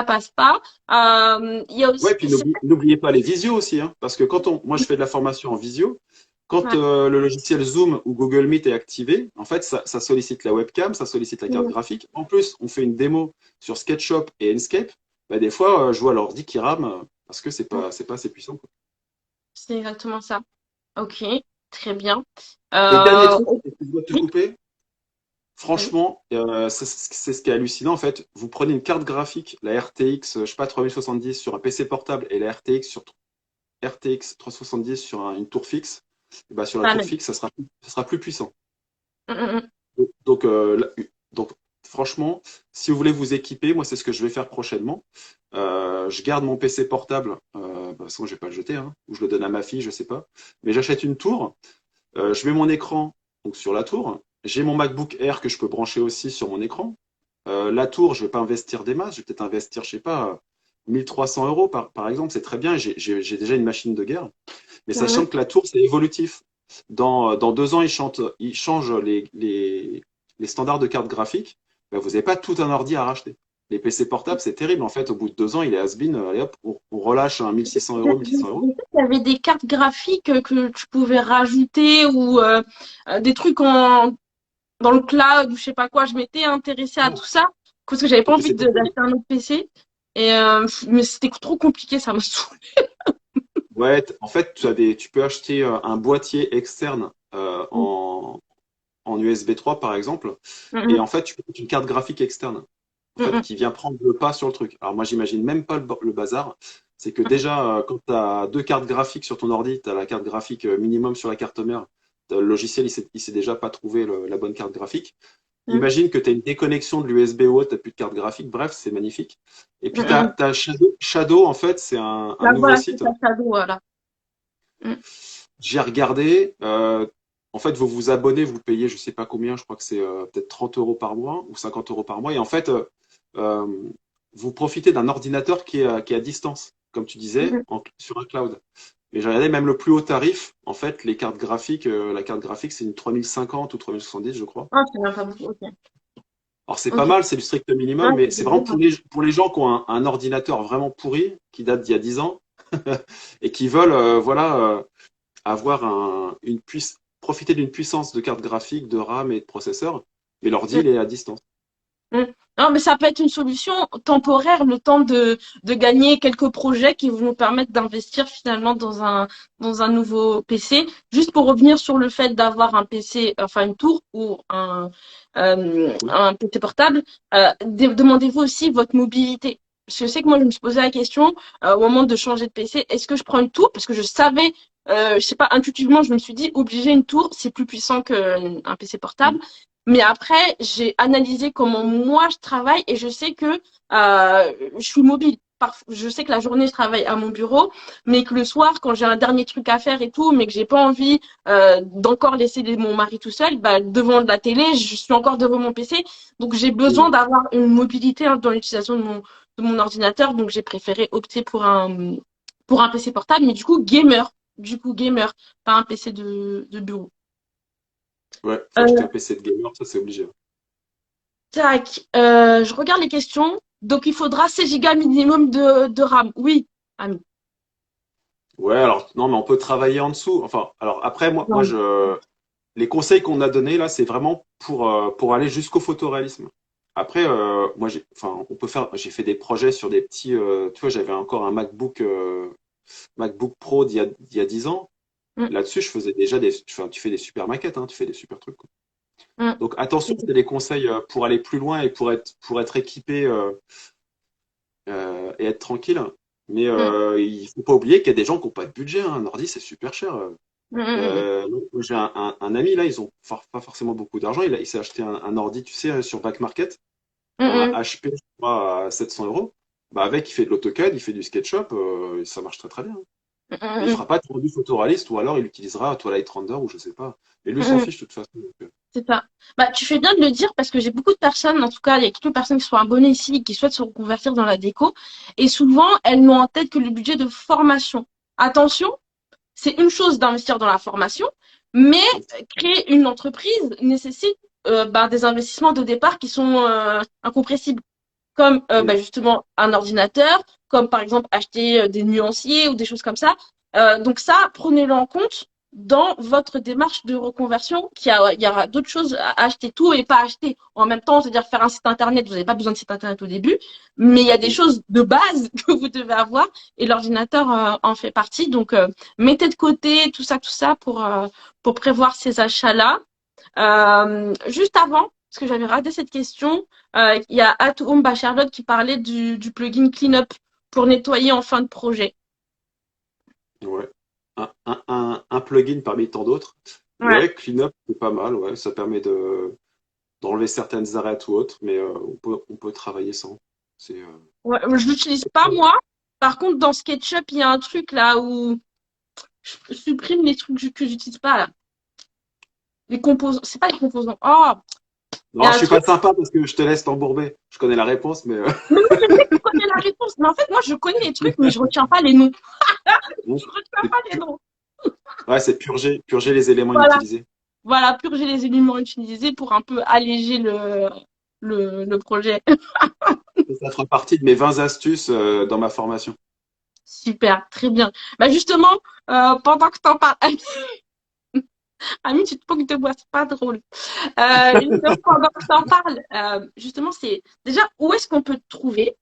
passe pas. Il y a aussi, ouais, puis n'oubliez pas les visios aussi, hein, parce que moi je fais de la formation en visio, quand ouais. le logiciel Zoom ou Google Meet est activé, en fait, ça sollicite la webcam, ça sollicite la carte graphique. En plus, on fait une démo sur SketchUp et Enscape. Bah, des fois, je vois l'ordi qui rame parce que c'est pas assez puissant, quoi. C'est exactement ça. Ok. Très bien. Et dernier Euh, truc, et je dois te oui, couper. oui. Franchement, c'est ce qui est hallucinant en fait. Vous prenez une carte graphique, la RTX, je sais pas, 3070 sur un PC portable et la RTX 370 sur une tour fixe. Et bah, sur la Ah, tour mais- fixe, ça sera plus puissant. Mm, mm, mm. Donc, donc, franchement, si vous voulez vous équiper, moi c'est ce que je vais faire prochainement. Je garde mon PC portable, bah, de toute façon je vais pas le jeter, hein, ou je le donne à ma fille, je sais pas. Mais j'achète une tour. Je mets mon écran donc sur la tour. J'ai mon MacBook Air que je peux brancher aussi sur mon écran. La tour, je vais pas investir des masses, je vais peut-être investir, je sais pas, 1 300 € par exemple, c'est très bien. J'ai déjà une machine de guerre. Mais sachant Mhm. que la tour, c'est évolutif. Dans 2 ans, ils changent les standards de carte graphique. Ben, vous n'avez pas tout un ordi à racheter. Les PC portables, c'est terrible. En fait, au bout de 2 ans, il est has-been. Allez hop, on relâche un 1 600 €, 1 600 €. Il y avait des cartes graphiques que tu pouvais rajouter ou des trucs dans le cloud ou je sais pas quoi. Je m'étais intéressée à tout ça parce que j'avais Au pas envie PC portable. d'acheter un autre PC. Et, mais c'était trop compliqué, ça m'a saoulé. Ouais, en fait, tu peux acheter un boîtier externe en USB 3, par exemple. Et Mhm. en fait, tu peux mettre une carte graphique externe. En fait, Mhm. qui vient prendre le pas sur le truc. Alors moi, j'imagine même pas le bazar. C'est que déjà, quand tu as 2 cartes graphiques sur ton ordi, tu as la carte graphique minimum sur la carte mère. Le logiciel, il sait déjà pas trouver la bonne carte graphique. Mhm. Imagine que tu as une déconnexion de l'USB ou autre, tu n'as plus de carte graphique. Bref, c'est magnifique. Et puis, tu Mhm. as, Shadow. Shadow, en fait, c'est un Là, nouveau voilà, c'est site. ça, Shadow, voilà. Mhm. J'ai regardé. En fait, vous vous abonnez, vous payez, je sais pas combien, je crois que c'est peut-être 30 € par mois ou 50 € par mois. Et en fait, euh, vous profitez d'un ordinateur qui est à distance, comme tu disais, Mhm. sur un cloud. Et j'ai regardé même le plus haut tarif. En fait, les cartes graphiques, la carte graphique, c'est une 3050 ou 3070, je crois. Ah, c'est même pas beaucoup. Ok. Alors, c'est pas Ok. mal, c'est du strict Ouais, minimum, mais c'est c'est vraiment bien. pour les gens qui ont un ordinateur vraiment pourri, qui date d'il y a 10 ans, et qui veulent, voilà, avoir profiter d'une puissance de carte graphique, de RAM et de processeur, mais l'ordi, il est à distance. Mm. Non, mais ça peut être une solution temporaire, le temps de gagner quelques projets qui vont nous permettre d'investir finalement dans un nouveau PC. Juste pour revenir sur le fait d'avoir un PC, enfin une tour ou Oui. un PC portable, demandez-vous aussi votre mobilité. Parce que je sais que moi, je me suis posé la question au moment de changer de PC, est-ce que je prends une tour? Parce que je savais, je sais pas, intuitivement, je me suis dit, obligé une tour, c'est plus puissant qu'un PC portable. Mais après, j'ai analysé comment moi je travaille et je sais que je suis mobile. Je sais que la journée, je travaille à mon bureau, mais que le soir, quand j'ai un dernier truc à faire et tout, mais que j'ai pas envie d'encore laisser mon mari tout seul, bah, devant la télé, je suis encore devant mon PC. Donc, j'ai besoin Oui. d'avoir une mobilité dans l'utilisation de mon ordinateur. Donc, j'ai préféré opter pour un PC portable, mais du coup, gamer. Du coup, gamer, pas un PC de bureau. Ouais, faut acheter Euh, un PC de gamer, ça c'est obligé. Tac, je regarde les questions. Donc, il faudra 16 gigas minimum de RAM. Oui, Ami. Ouais, alors non, mais on peut travailler en dessous. Enfin, alors après, Non. les conseils qu'on a donnés là, c'est vraiment pour aller jusqu'au photoréalisme. Après, moi, enfin, j'ai fait des projets sur des petits, tu vois, j'avais encore un MacBook Pro d'il y a 10 ans. Mm, Là-dessus, je faisais déjà enfin, tu fais des super maquettes, hein, tu fais des super trucs, quoi. mm. Donc attention, c'est des conseils pour aller plus loin et pour être équipé et être tranquille. Mais Mm, il faut pas oublier qu'il y a des gens qui n'ont pas de budget, hein. Un ordi, c'est super cher. mm, mm, J'ai un ami là, ils ont pas forcément beaucoup d'argent. Il s'est acheté un ordi, tu sais, sur Back Market, mm, un mm, HP, je crois, à 700 €. Bah avec, il fait de l'AutoCAD, il fait du SketchUp, et ça marche très très bien. mm, Mais il mm, fera pas de rendu photoréaliste, ou alors il utilisera Twilight Render ou je sais pas. Et lui mm, s'en mm. fiche de toute façon. Donc, C'est ça. Bah, tu fais bien de le dire parce que j'ai beaucoup de personnes, en tout cas, il y a quelques personnes qui sont abonnées ici et qui souhaitent se reconvertir dans la déco. Et souvent, elles n'ont en tête que le budget de formation. Attention, c'est une chose d'investir dans la formation, mais créer une entreprise nécessite bah, des investissements de départ qui sont incompressibles, comme bah, oui. justement un ordinateur, comme par exemple acheter des nuanciers ou des choses comme ça. Donc ça, prenez-le en compte. dans votre démarche de reconversion, il y aura d'autres choses à acheter, tout et pas acheter en même temps, c'est-à-dire faire un site internet, vous n'avez pas besoin de site internet au début, mais il y a des Mm. choses de base que vous devez avoir et l'ordinateur en fait partie. Donc, mettez de côté tout ça pour prévoir ces achats-là. Juste avant, parce que j'avais raté cette question, il y a At Home by Charlotte qui parlait du plugin Cleanup pour nettoyer en fin de projet. Ouais. Un plugin parmi tant d'autres. Ouais. Ouais, Cleanup, c'est pas mal, ouais. Ça permet d'enlever certaines arêtes ou autres, mais on peut travailler sans. C'est, Ouais, je l'utilise pas moi. Par contre, dans SketchUp, il y a un truc là où je supprime les trucs que j'utilise pas là. Les composants, c'est pas les composants. Oh, il y Non, a je un suis truc. pas sympa parce que je te laisse t'embourber. Je connais la réponse, mais Mais oui, je sais que tu connais la réponse. Mais en fait, moi, je connais les trucs, mais je retiens pas les noms. non, Je retiens c'est pas les noms. ouais, c'est purger les éléments Voilà, inutilisés. voilà, purger les éléments utilisés pour un peu alléger le projet. Ça fera partie de mes 20 astuces dans ma formation. Super, très bien. Bah justement, pendant que t'en parles, Ami, tu te moques de moi, c'est pas drôle. Justement, pendant que t'en parles, justement, c'est déjà où est-ce qu'on peut te trouver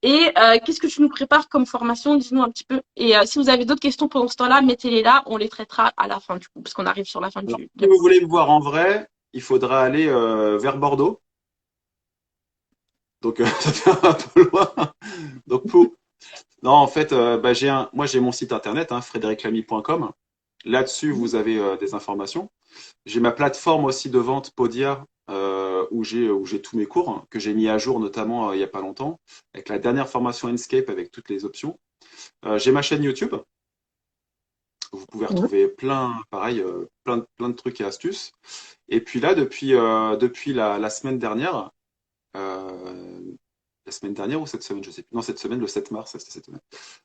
et qu'est-ce que tu nous prépares comme formation, dis-nous un petit peu. Et si vous avez d'autres questions pendant ce temps-là, mettez-les là, on les traitera à la fin du coup, parce qu'on arrive sur la fin Alors, de si vous voulez me voir en vrai, il faudra aller vers Bordeaux. Donc, ça fait un peu loin. Donc, non, en fait, bah, moi, j'ai mon site internet, hein, frédériclamy.com. Là-dessus, vous avez des informations. J'ai ma plateforme aussi de vente Podia où j'ai tous mes cours que j'ai mis à jour notamment il y a pas longtemps avec la dernière formation Enscape avec toutes les options. J'ai ma chaîne YouTube. Vous pouvez Mhm. retrouver pareil, plein de trucs et astuces. Et puis là, depuis la semaine dernière, euh, ou cette semaine, je sais plus. Non, cette semaine, le 7 mars, c'était cette semaine.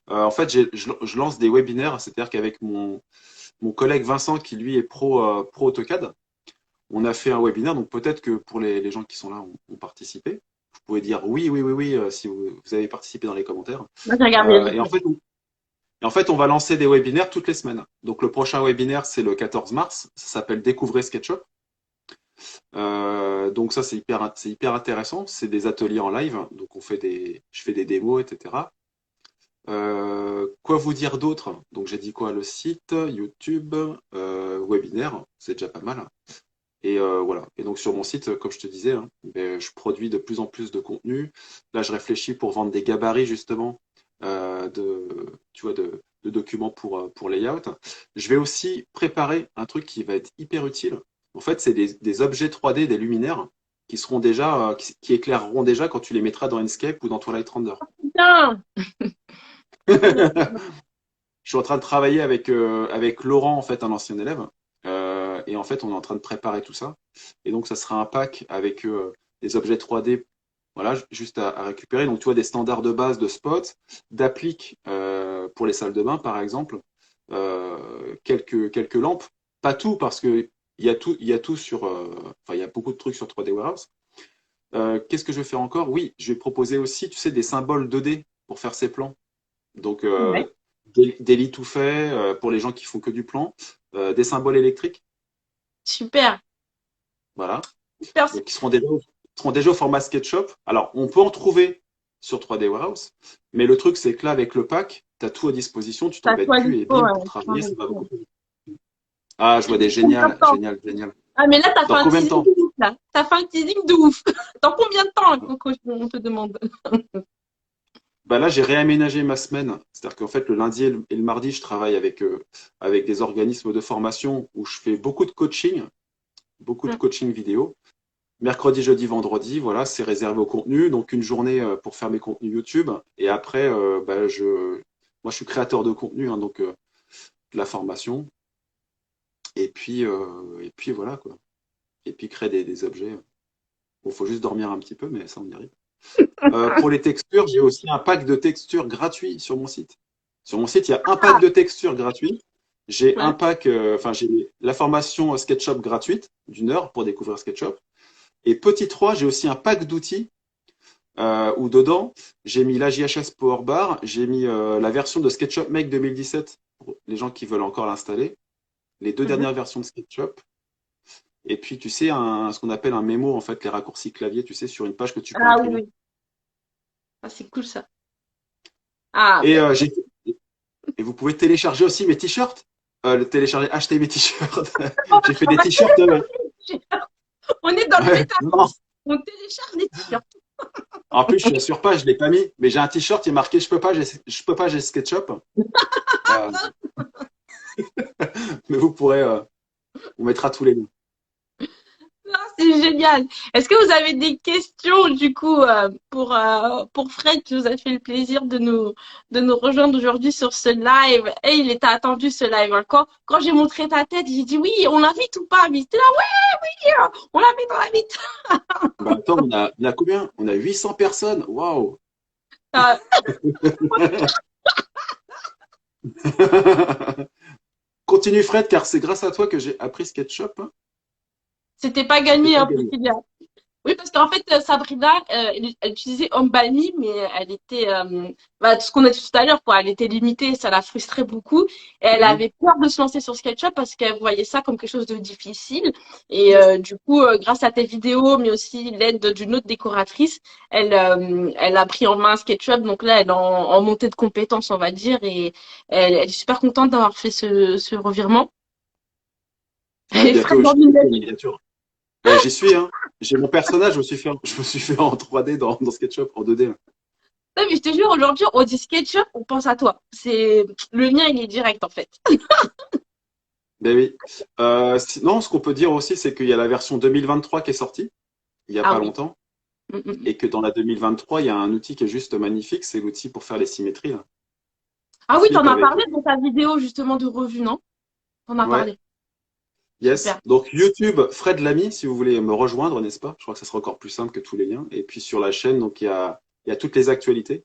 En fait, je lance des webinaires, c'est-à-dire qu'avec mon collègue Vincent, qui lui est pro AutoCAD, on a fait un webinaire. Donc peut-être que pour les gens qui sont là ont participé. Vous pouvez dire oui, oui, oui, oui, si vous avez participé dans les commentaires. Moi, j'ai regardé les Et en replays. fait, on va lancer des webinaires toutes les semaines. Donc le prochain webinaire, c'est le 14 mars. Ça s'appelle Découvrez SketchUp. Donc ça, c'est hyper intéressant. C'est des ateliers en live. Donc je fais des démos, etc. Quoi vous dire d'autre? Donc j'ai dit quoi? Le site, YouTube, webinaire, c'est déjà pas mal. Et voilà. Et donc sur mon site, comme je te disais, hein, ben, je produis de plus en plus de contenu. Là, je réfléchis pour vendre des gabarits justement tu vois, de documents pour layout. Je vais aussi préparer un truc qui va être hyper utile. En fait, c'est des objets 3D, des luminaires qui seront déjà, qui éclaireront déjà quand tu les mettras dans Inkscape ou dans Twilight Render. Bien. Je suis en train de travailler avec Laurent, en fait, un ancien élève. Et en fait, on est en train de préparer tout ça. Et donc, ça sera un pack avec des objets 3D, voilà, juste à récupérer. Donc, tu vois, des standards de base de spots, d'appliques pour les salles de bain, par exemple, quelques lampes. Pas tout, parce que il y a tout sur, enfin, il y a beaucoup de trucs sur 3D Warehouse. Qu'est-ce que je vais faire encore? Oui, je vais proposer aussi, tu sais, des symboles 2D pour faire ces plans. Donc, Ouais. des lits tout faits pour les gens qui font que du plan, des symboles électriques, Super. voilà, Super. donc qui seront déjà au format SketchUp. Alors, on peut en trouver sur 3D Warehouse, mais le truc, c'est que là, avec le pack, tu as tout à disposition, tu T'as t'embêtes toi plus et dispo, bim, ouais. pour travailler, Ouais, ça va ouais. beaucoup plus vite. Ah, je vois des Combien de génial, temps? génial, génial. Ah, mais là, t'as fait Dans un combien de teasing temps? de ouf, là. T'as fait un teasing de ouf. Dans combien de temps, Coco, on te demande? Bah là, j'ai réaménagé ma semaine. C'est-à-dire qu'en fait, le lundi et le mardi, je travaille avec des organismes de formation où je fais beaucoup de Hmm. coaching vidéo. Mercredi, jeudi, vendredi, voilà, c'est réservé au contenu. Donc une journée pour faire mes contenus YouTube. Et après, bah, moi, je suis créateur de contenu, hein, donc de la formation. Et puis voilà quoi. Et puis créer des objets. Bon, faut juste dormir un petit peu, mais ça, on y arrive. Pour les textures, j'ai aussi un pack de textures gratuit sur mon site. Sur mon site, il y a un pack de textures gratuit. J'ai un Ouais. pack, enfin, j'ai la formation SketchUp gratuite d'1 heure pour découvrir SketchUp. Et petit 3, j'ai aussi un pack d'outils où dedans, j'ai mis l'AJHS Power Bar, j'ai mis la version de SketchUp Make 2017 pour les gens qui veulent encore l'installer. les deux Mhm. dernières versions de SketchUp. Et puis, tu sais, ce qu'on appelle un mémo, en fait, les raccourcis clavier, tu sais, sur une page que tu peux Ah oui, imprimer. oui. Ah, c'est cool ça. Ah, Et, ben. et vous pouvez télécharger aussi mes t-shirts. Télécharger, acheter mes t-shirts. On J'ai fait des va t-shirts. On est dans le Ouais, non. métaverse. On télécharge les t-shirts. En plus, je suis sur page, je l'ai pas mis, mais j'ai un t-shirt qui est marqué je peux pas, j'ai SketchUp. Euh, mais vous pourrez, on mettra tous les liens. Non, c'est génial. Est-ce que vous avez des questions du coup pour Fred qui nous a fait le plaisir de nous rejoindre aujourd'hui sur ce live? Et il était attendu ce live. Hein. Quand j'ai montré ta tête, j'ai dit oui, on l'invite ou pas? Mais il était là, ouais, on l'invite, on l'invite. Bah, attends, on a combien? On a 800 personnes. Waouh! Euh, Continue Fred, car c'est grâce à toi que j'ai appris SketchUp. Hein. C'était pas C'était gagné, pas hein, gagné. Priscilla. Oui, parce qu'en fait, Sabrina, elle utilisait Ombani, mais elle était, ce qu'on a dit tout à l'heure, quoi. Elle était limitée, ça la frustrait beaucoup. Et elle Mhm. avait peur de se lancer sur SketchUp parce qu'elle voyait ça comme quelque chose de difficile. Et Yes. du coup, grâce à tes vidéos, mais aussi l'aide d'une autre décoratrice, elle a pris en main SketchUp. Donc là, elle est en montée de compétences, on va dire. Et elle est super contente d'avoir fait ce revirement. Ouais, Et Fred bientôt, dans je une fais une miniature. Bah, j'y suis, hein. J'ai mon personnage, je me suis fait en 3D dans SketchUp, en 2D. Là. Non, mais je te jure, aujourd'hui, on dit SketchUp, on pense à toi. Le lien, il est direct, en fait. Ben oui. Non, ce qu'on peut dire aussi, c'est qu'il y a la version 2023 qui est sortie, il n'y a Ah pas oui. longtemps, Mm, mm, mm. et que dans la 2023, il y a un outil qui est juste magnifique, c'est l'outil pour faire les symétries, là. Ah oui, Flip t'en as avec. parlé dans ta vidéo, justement, de revue, non? T'en as Ouais, parlé. yes. Super. Donc YouTube, Fred Lamy, si vous voulez me rejoindre, n'est-ce pas? Je crois que ça sera encore plus simple que tous les liens. Et puis sur la chaîne, donc il y a toutes les actualités.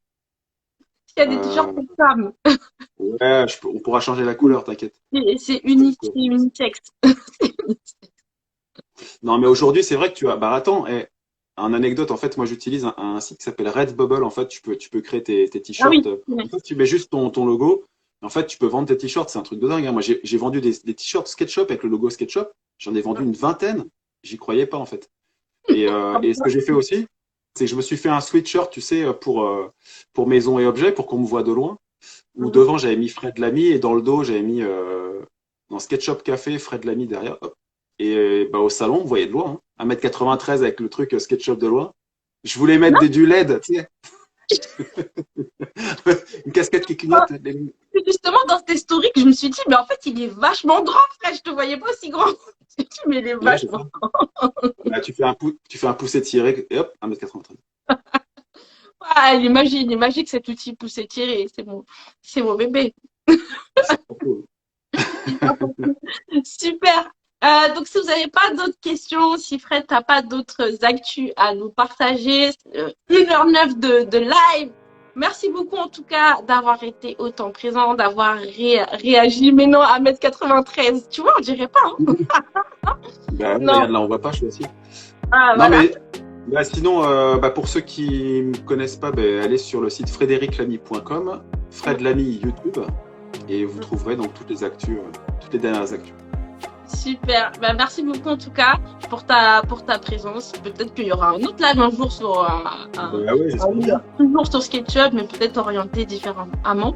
Il y a des t-shirts Euh, pour femmes. ouais, on pourra changer la couleur, t'inquiète. C'est unisexe. Non, mais aujourd'hui, c'est vrai que tu as. Bah attends, un anecdote, en fait, moi j'utilise un site qui s'appelle Redbubble. En fait, tu peux créer tes Ah t-shirts. oui. En fait, tu mets juste ton logo. En fait, tu peux vendre tes t-shirts, c'est un truc de dingue. Hein. Moi, j'ai vendu des t-shirts SketchUp avec le logo SketchUp. J'en ai vendu une vingtaine. J'y croyais pas, en fait. Et ce que j'ai fait aussi, c'est que je me suis fait un sweatshirt, tu sais, pour maison et objets, pour qu'on me voit de loin. Où Mhm. devant, j'avais mis Fred Lamy et dans le dos, j'avais mis dans SketchUp Café, Fred Lamy derrière. Hop. Et bah, au salon, on me voyait de loin. Hein. 1,93 m avec le truc SketchUp de loin. Je voulais mettre du LED, tu sais. Une casquette qui Non, clignote. c'est justement dans tes stories que je me suis dit, mais en fait, il est vachement grand, frère. Je te voyais pas aussi grand. Je me suis dit, mais il est Ouais, c'est vachement ça. Bah, tu fais un pouce étiré et hop, 1,93 m. Ah, il est magique cet outil poussé tiré. C'est mon bébé. C'est trop cool. Super. Donc, si vous n'avez pas d'autres questions, si Fred n'a pas d'autres actus à nous partager, 1h09 de live. Merci beaucoup en tout cas d'avoir été autant présent, d'avoir réagi. Mais non, à 1m93, tu vois, on dirait pas. Hein. Bah, ouais, Non. regarde, là, on voit pas, je suis aussi. Ah, Non, voilà. mais bah, sinon, bah, pour ceux qui ne me connaissent pas, bah, allez sur le site frédériclamy.com, Fred Lamy YouTube, et vous trouverez donc toutes les dernières actus. Super. Ben, merci beaucoup en tout cas pour ta présence. Peut-être qu'il y aura un autre live un jour sur Bah ouais, j'espère bien. toujours sur SketchUp, mais peut-être orienté différemment.